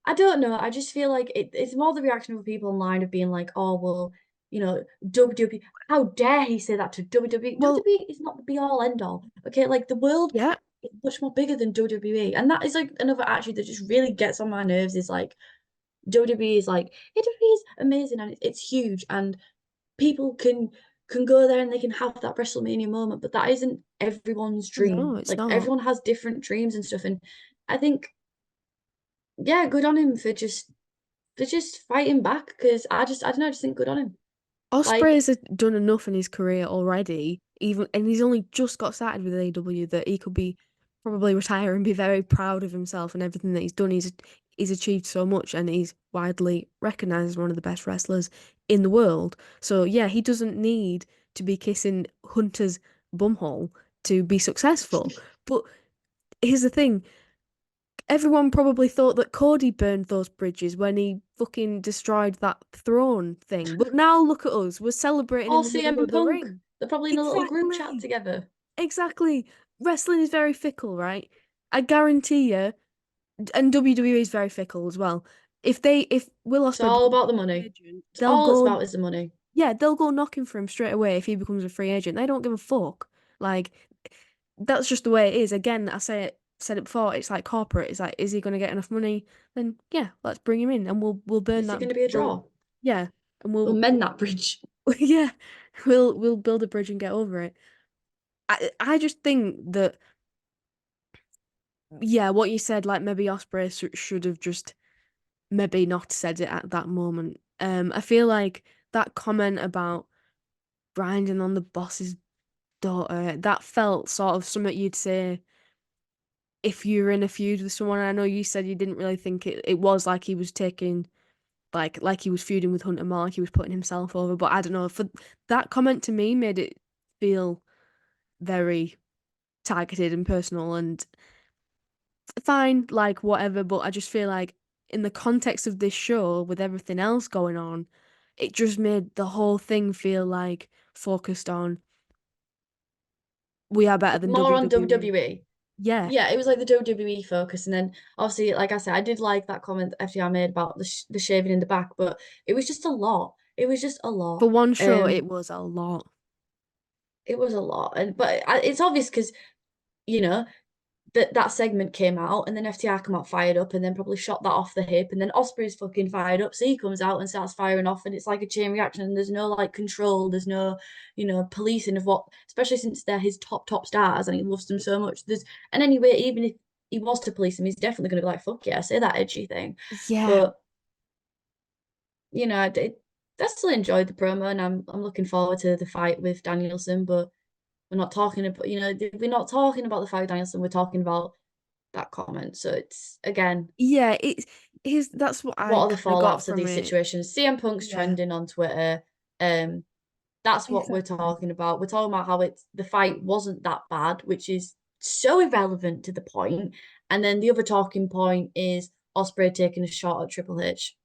I don't know. I just feel like it's more the reaction of people online of being like, oh well, WWE. How dare he say that to WWE? Well, WWE is not the be all end all. Okay, like the world yeah, is much more bigger than WWE, and that is like another attitude that just really gets on my nerves. Is like WWE is like WWE is amazing and it's huge, and people can go there and they can have that WrestleMania moment, but that isn't everyone's no, dream. it's Like not. everyone has different dreams and stuff, and I think yeah, good on him for just fighting back because I don't know, I just think good on him. Like, Ospreays has done enough in his career already, and he's only just got started with AEW that he could be probably retire and be very proud of himself and everything that he's done. He's achieved so much and he's widely recognized as one of the best wrestlers in the world. So yeah, he doesn't need to be kissing Hunter's bumhole to be successful. But here's the thing. Everyone probably thought that Cody burned those bridges when he fucking destroyed that throne thing. But now look at us. We're celebrating in or the middle CM of the Punk, ring. they're probably in a little group chat Exactly. together. Exactly. Wrestling is very fickle, right? I guarantee you, and WWE is very fickle as well. If Will It's Ospreay all becomes about the a free money. agent, It's all it's about is the money. they'll go knocking for him straight away if he becomes a free agent. They don't give a fuck. Like that's just the way it is. Again, said it before, it's like corporate. It's like, is he gonna get enough money? Then yeah, let's bring him in and we'll burn Is it that going to be a we'll draw? yeah, and We'll mend that bridge. yeah, we'll build a bridge and get over it. I just think that yeah, what you said, like maybe Osprey should have just maybe not said it at that moment. I feel like that comment about grinding on the boss's daughter, that felt sort of something you'd say if you're in a feud with someone. I know you said you didn't really think it was like he was taking like he was feuding with Hunter more, like he was putting himself over. But I don't know, for that comment to me made it feel very targeted and personal and fine, like whatever, but I just feel like in the context of this show with everything else going on, it just made the whole thing feel like focused on we are better than More on WWE. WWE. Yeah. Yeah, it was like the WWE focus, and then obviously, like I said, I did like that comment that FDR made about the shaving in the back, but it was just a lot. It was just a lot. For one show, it Um, was a lot. it was a lot, and but it's obvious because you know that segment came out, and then FTR come out fired up, and then probably shot that off the hip, and then Osprey's fucking fired up, so he comes out and starts firing off, and it's like a chain reaction, and there's no like control, there's no policing of what, especially since they're his top stars, and he loves them so much. And anyway, even if he was to police him, he's definitely going to be like, fuck yeah, say that edgy thing. Yeah. But I still enjoyed the promo, and I'm looking forward to the fight with Danielson, but we're not talking about, we're not talking about the fight with Danielson, we're talking about that comment. So it's again, Yeah, it's that's what What I are the kind of got fallouts of from these it. situations? CM Punk's Yeah, trending on Twitter. That's what we're exactly. talking about. We're talking about how the fight wasn't that bad, which is so irrelevant to the point. And then the other talking point is Ospreay taking a shot at Triple H.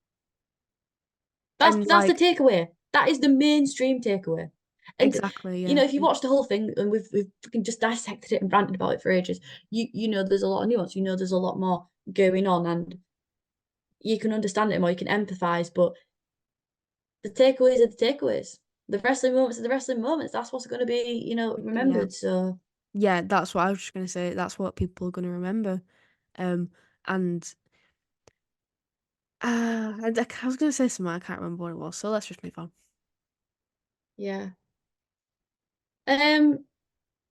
And That's the like, takeaway. That is the mainstream takeaway. And exactly, you yeah. know, if you watch the whole thing, and we've fucking just dissected it and ranted about it for ages, you know there's a lot of nuance. You know there's a lot more going on, and you can understand it more. You can empathize, but the takeaways are the takeaways. The wrestling moments are the wrestling moments. That's what's going to be, Yeah. remembered. So Yeah, that's what I was just gonna say. That's what people are gonna remember. Um, and I was gonna say something, I can't remember what it was. So let's just move on. yeah. Um.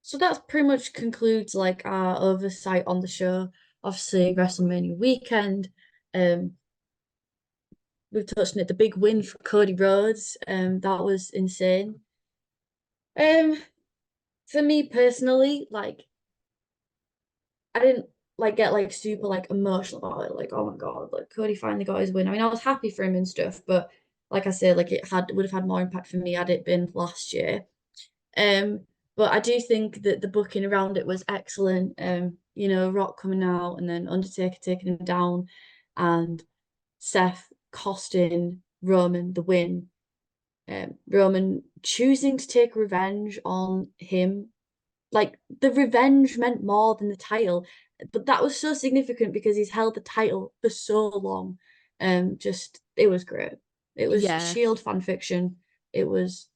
So that's pretty much concludes like our oversight on the show. Obviously, WrestleMania weekend. Um. We've touched on it. The big win for Cody Rhodes. That was insane. Um. For me personally, like I didn't like get like super like emotional about it. Like, oh my God, like Cody finally got his win. I mean, I was happy for him and stuff, but like I said, like it had would have had more impact for me had it been last year. Um, but I do think that the booking around it was excellent. Rock coming out and then Undertaker taking him down and Seth costing Roman the win. Roman choosing to take revenge on him, like the revenge meant more than the title, but that was so significant because he's held the title for so long. Just it was great. It was Yeah, Shield fan fiction. It was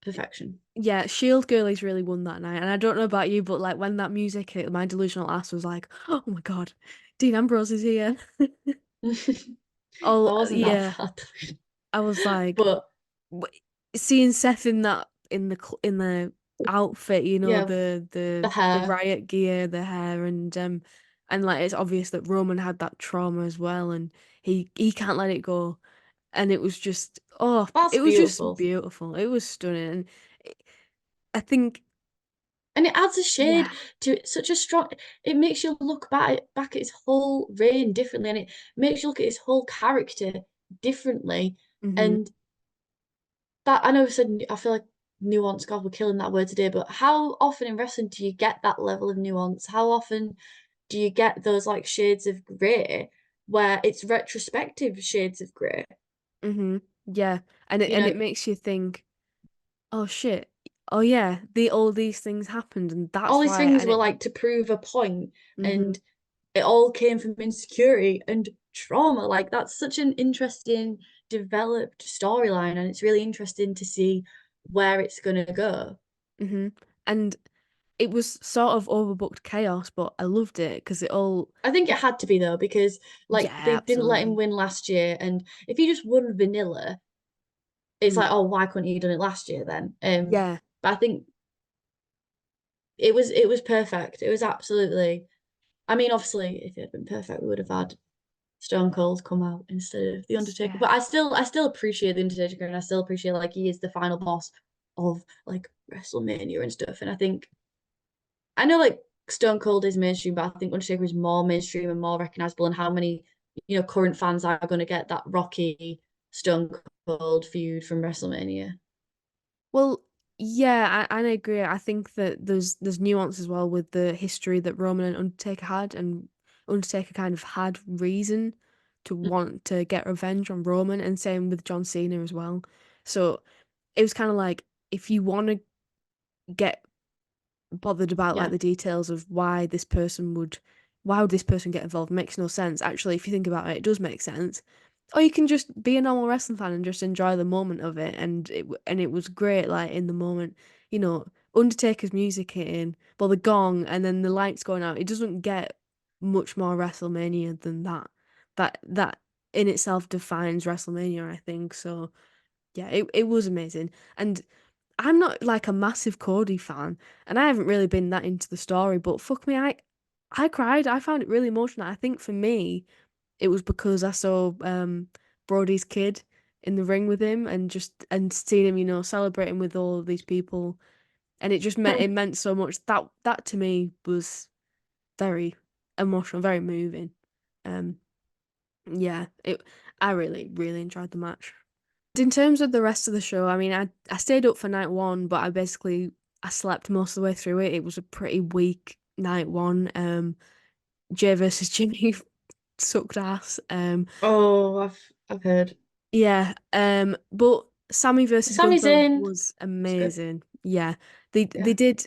perfection. yeah. Shield Girlies really won that night, and I don't know about you, but like when that music hit, my delusional ass was like, "Oh my God, Dean Ambrose is here!" I Oh wasn't that yeah, bad, I was like, but w- seeing Seth in that in the outfit, yeah, the the the hair. riot gear, the hair, and like it's obvious that Roman had that trauma as well, and he can't let it go, and it was just That's it was just beautiful, beautiful. It was stunning, and I think and it adds a shade yeah, to it. Such a strong. It makes you look back at his whole reign differently, and it makes you look at his whole character differently, hmm and that I know I said I feel like nuance. God, we're killing that word today. But how often in wrestling do you get that level of nuance? How often do you get those like shades of grey where it's retrospective shades of grey? hmm yeah, You and know, it makes you think, oh shit, oh yeah, the all these things happened, and all that's these why, things and were it. like to prove a point, hmm and it all came from insecurity and trauma. Like that's such an interesting developed storyline, and it's really interesting to see where it's gonna go. hmm And it was sort of overbooked chaos, but I loved it because it all, I think it had to be though, because like yeah, they didn't let him absolutely. win last year, and if he just won vanilla, it's Mm, like, oh, why couldn't he have done it last year then? yeah, But I think it was perfect. It was absolutely. I mean, obviously, if it had been perfect, we would have had Stone Cold come out instead of the Undertaker. yeah. But I still appreciate the Undertaker, and I still appreciate like he is the final boss of like WrestleMania and stuff. And I think I know like Stone Cold is mainstream, but I think Undertaker is more mainstream and more recognizable. And how many current fans are going to get that Rocky Stone Cold feud from WrestleMania? Well, yeah, I agree. I think that there's nuance as well with the history that Roman and Undertaker had, and Undertaker kind of had reason to want to get revenge on Roman, and same with John Cena as well. So it was kind of like if you want to get bothered about like Yeah. the details of why would this person get involved, makes no sense. Actually, if you think about it, it does make sense. Or you can just be a normal wrestling fan and just enjoy the moment of it, and it was great. Like in the moment, you know, Undertaker's music hitting, well, the gong, and then the lights going out. It doesn't get much more WrestleMania than that. That in itself defines WrestleMania, I think. So yeah, it was amazing, and I'm not like a massive Cody fan, and I haven't really been that into the story, but fuck me, I cried. I found it really emotional. I think for me, it was because I saw Brody's kid in the ring with him, and just and seeing him, celebrating with all of these people, and it meant so much. That to me was very emotional, very moving. Um Yeah, I really, really enjoyed the match. In terms of the rest of the show, I mean, I stayed up for night one, but I slept most of the way through it. It was a pretty weak night one. Jay versus Jimmy sucked ass. Oh, I've heard. Yeah. But Sammy versus Sami's Gunther in. was It's good. amazing. Yeah. They Yeah. did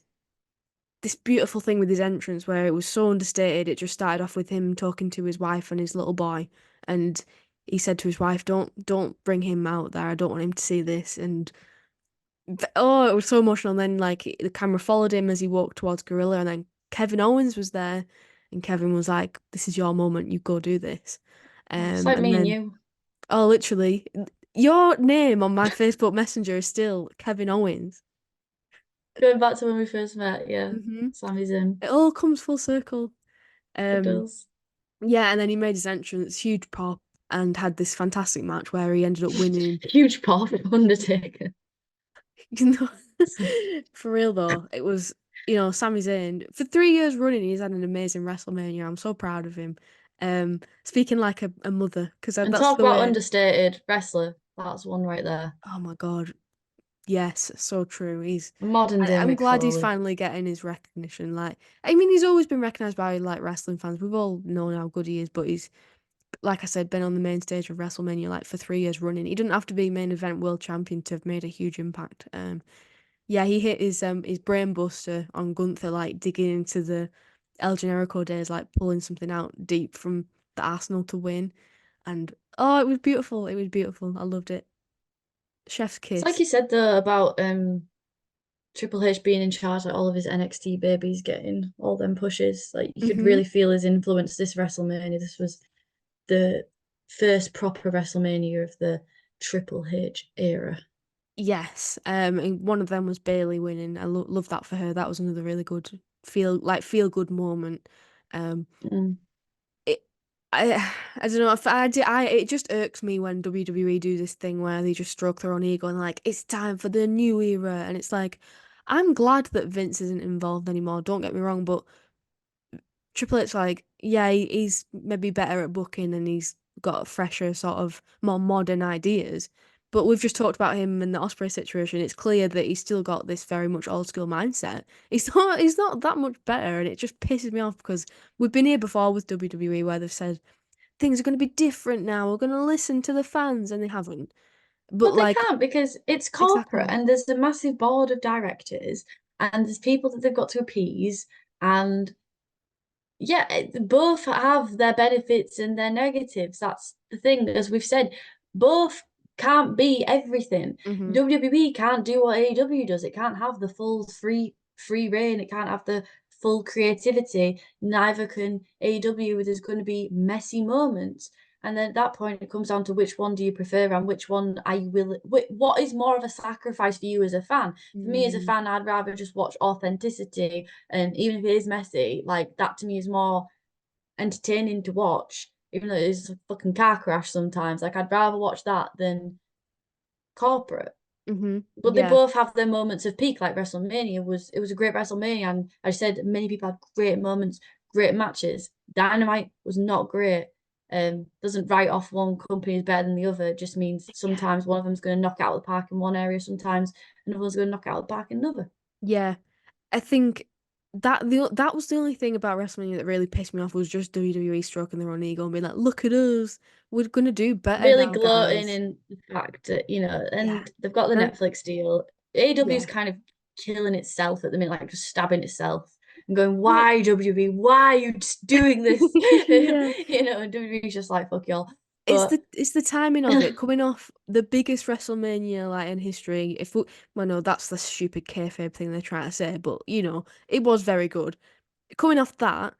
this beautiful thing with his entrance where it was so understated. It just started off with him talking to his wife and his little boy, and he said to his wife, "Don't bring him out there. I don't want him to see this." And oh, it was so emotional. And then like the camera followed him as he walked towards Gorilla, and then Kevin Owens was there, and Kevin was like, "This is your moment. You go do this." Oh, it's like And me and then you. oh, literally, your name on my Facebook Messenger is still Kevin Owens. Going back to when we first met, yeah. hmm Sami's in. It all comes full circle. It Um, does. yeah, and then he made his entrance, huge pop, and had this fantastic match where he ended up winning. Huge pop, Undertaker. You know, for real though, it was, Sami Zayn for 3 years running. He's had an amazing WrestleMania. I'm so proud of him. Speaking like a mother, because And that's talk the about way. understated wrestler. That's one right there. Oh my God, yes, so true. Modern day I'm Mick glad he's Foley. finally getting his recognition. Like, I mean, he's always been recognized by like wrestling fans. We've all known how good he is, but he's, like I said, been on the main stage of WrestleMania like for 3 years running. He doesn't have to be main event world champion to have made a huge impact. Yeah, he hit his brain buster on Gunther, like digging into the El Generico days, like pulling something out deep from the Arsenal to win. And oh, it was beautiful. It was beautiful. I loved it. Chef's It's like kiss. you said though about Triple H being in charge, like all of his NXT babies getting all them pushes. Like you could hmm really feel his influence this WrestleMania. This was the first proper WrestleMania of the Triple H era. Yes. And one of them was Bailey winning. I love that for her. That was another really good feel good moment. Um, Mm. it I I don't know if I it just irks me when WWE do this thing where they just stroke their own ego and like it's time for the new era, and it's like I'm glad that Vince isn't involved anymore, don't get me wrong, but Triple H, like, yeah, he's maybe better at booking and he's got fresher sort of more modern ideas, but we've just talked about him and the Osprey situation. It's clear that he's still got this very much old school mindset. He's not that much better, and it just pisses me off because we've been here before with WWE where they've said things are going to be different now. We're going to listen to the fans, and they haven't. But But they like, can't because it's corporate exactly. and there's a massive board of directors and there's people that they've got to appease. And yeah, both have their benefits and their negatives. That's the thing. As we've said, both can't be everything. hmm WWE can't do what AEW does. It can't have the full free reign. It can't have the full creativity. Neither can AEW. There's going to be messy moments. And then at that point, it comes down to which one do you prefer and which one are you willing, what is more of a sacrifice for you as a fan? For me as a Mm, fan, I'd rather just watch authenticity, and even if it is messy, like that to me is more entertaining to watch, even though it is a fucking car crash sometimes. Like I'd rather watch that than corporate. But they yeah. both have their moments of peak. Like WrestleMania was, it was a great WrestleMania, and I said many people had great moments, great matches. Dynamite was not great. Doesn't write off one company as better than the other. It just means sometimes one of them's going to knock it out of the park in one area, sometimes another one's going to knock it out of the park in another. Yeah. I think that was the only thing about WrestleMania that really pissed me off was just WWE stroking their own ego and being like, "Look at us, we're gonna do better Really now, gloating guys." in the fact that, Yeah, and they've got the and Netflix deal. AEW is yeah. kind of killing itself at the minute, like just stabbing itself and going, Well, why WB? Why are you just doing this? yeah, And WWE's just like, fuck y'all. it's But the timing of it coming off the biggest WrestleMania like in history. Well, no, that's the stupid kayfabe thing they're trying to say, but it was very good. Coming off that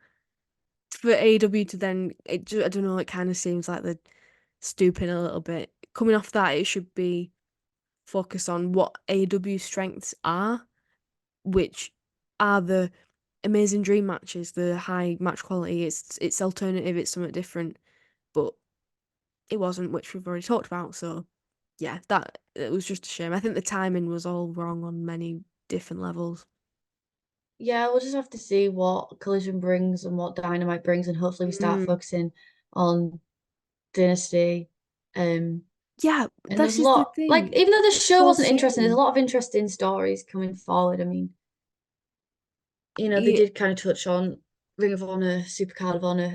for AEW to then, I don't know, it kind of seems like they're stooping a little bit. Coming off that, it should be focus on what AEW strengths are, which are the amazing dream matches, the high match quality. It's alternative, it's something different, but it wasn't, which we've already talked about. So yeah, that it was just a shame. I think the timing was all wrong on many different levels. yeah, we'll just have to see what Collision brings and what Dynamite brings, and hopefully we start Mm, focusing on Dynasty. Yeah, And there's this a is the lot, like, thing. even though the It's show so wasn't interesting, there's a same. lot of interesting stories coming forward. I mean, they Yeah, did kind of touch on Ring of Honor, Supercard of Honor.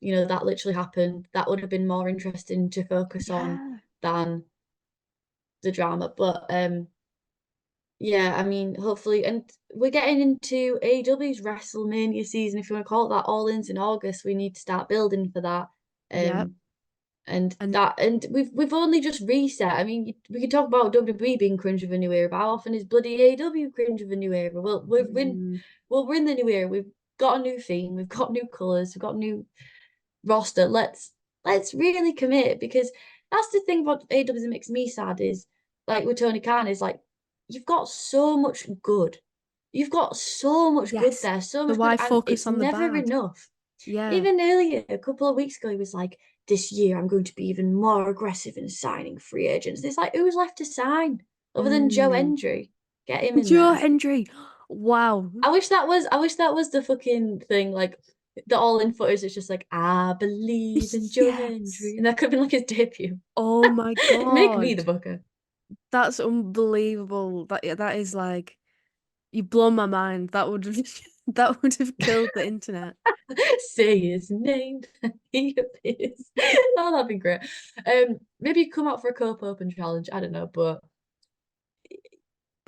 That literally happened. That would have been more interesting to focus on yeah, than the drama. But yeah, I mean, hopefully, and we're getting into AEW's WrestleMania season, if you want to call it that. All In's in August. We need to start building for that. yeah. And And we've only just reset. I mean, we could talk about WWE being cringe of a new era, but how often is bloody AEW cringe of a new era? Well, we're in the new era. We've got a new theme. We've got new colors. We've got new roster. Let's really commit, because that's the thing about AEW that makes me sad is, like with Tony Khan, is like, you've got so much good. You've got so much good yes, there, so so much good, why and focus it's on the never bad? enough. Yeah. Even earlier, a couple of weeks ago, he was like, "This year I'm going to be even more aggressive in signing free agents." It's like, who's left to sign other than Joe Mm. Hendry? Get him in Joe there. Hendry. Wow. I wish that was the fucking thing, like the all in footage. It's just like, I believe in Joe Yes. Hendry, and that could have been like his debut. Oh my Make me God. the booker. That's unbelievable. That is like you've blown my mind. That would have that would have killed the internet. Say his name, he appears. Oh, that'd be great. Maybe come out for a Cope Open challenge. I don't know, but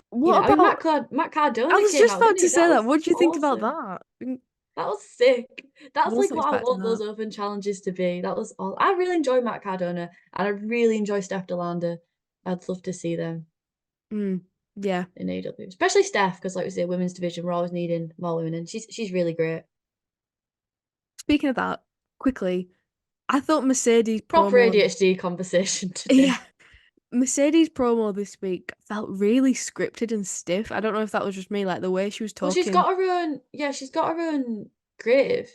What I mean, about Matt I Cardona was came just out, about didn't to he? say That that. was What do you think about awesome. that? That was sick. That's like Wasn't what I expecting want that. those open challenges to be. That was all. I really enjoy Matt Cardona, and I really enjoy Steph Delander. I'd love to see them Yeah. in AEW, especially Steph, because like we say, women's division, we're always needing more women, and she's really great. Speaking of that, quickly, I thought Mercedes Proper promo. ADHD conversation Yeah. today. Mercedes promo this week felt really scripted and stiff. I don't know if that was just me, like the way she was Well, talking. she's got her own creative,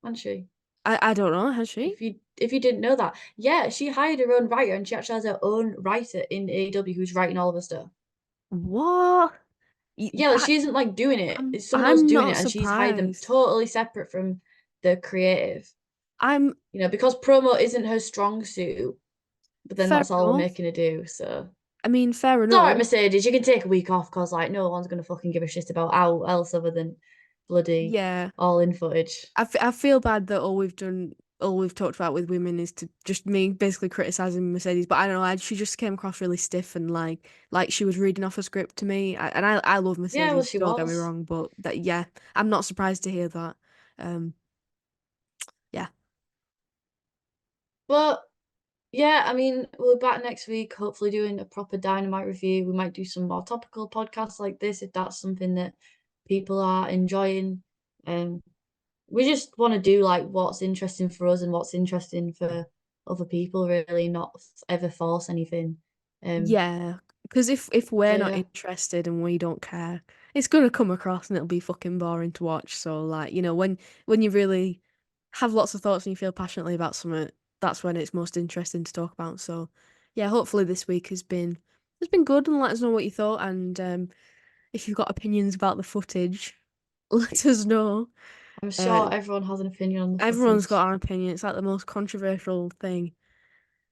hasn't she? I don't know, has she? If you didn't know that, yeah, she hired her own writer, and she actually has her own writer in AEW who's writing all of her stuff. What? Yeah, like she isn't like doing it. It's someone else I'm doing not it, and she's hired them surprised. totally separate from the creative. I'm Because promo isn't her strong suit, but then fair that's all we're enough. making her do. So I mean, fair it's all right, enough. Mercedes. You can take a week off, because like no one's gonna fucking give a shit about how else other than bloody Yeah. all in footage. I feel bad that all we've talked about with women is to just me basically criticizing Mercedes, but I don't know, she just came across really stiff and like she was reading off a script to me. I love Yeah, well, Mercedes, she don't get me was. wrong, but that yeah, I'm not surprised to hear that. Um, yeah. But yeah, I mean, we'll be back next week, hopefully doing a proper Dynamite review. We might do some more topical podcasts like this if that's something that people are enjoying. Um, we just want to do like what's interesting for us and what's interesting for other people, really, not ever force anything. Yeah, because if we're So not yeah, interested and we don't care, it's gonna come across and it'll be fucking boring to watch. So like, when you really have lots of thoughts and you feel passionately about something, that's when it's most interesting to talk about. So yeah, hopefully this week has been good and let us know what you thought and if you've got opinions about the footage, let us know. I'm Uh, sure everyone has an opinion on the everyone's footage. got an opinion. It's like the most controversial thing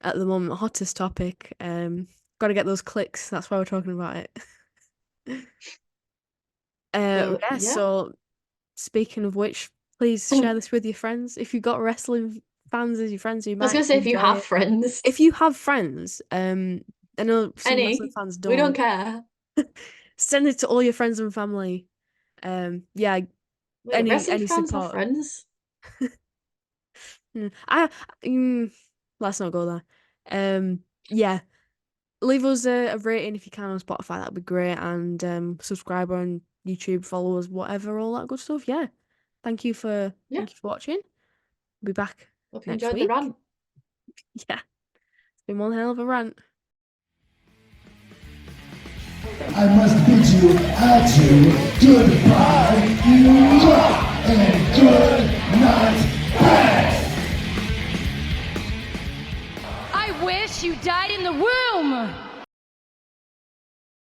at the moment, hottest topic. Got to get those clicks. That's why we're talking about it. But Yeah, yeah, so speaking of which, please I share this with your friends. If you've got wrestling fans as your friends who was gonna might say, if you enjoy have it. friends, If you have friends, I know some wrestling any, fans we don't don't. care. Send it to all your friends and family. Yeah, Wait, any wrestling any fans have support. friends? Mm, I let's not go there. Yeah, leave us a rating if you can on Spotify. That'd be great, and subscribe on YouTube, follow us, whatever, all that good stuff. Yeah, thank you for Yeah, thank you for watching. Be back hope you next enjoyed the week. rant. Yeah, it's been one hell of a rant. I must bid you adieu, goodbye, and good night. I wish you died in the womb!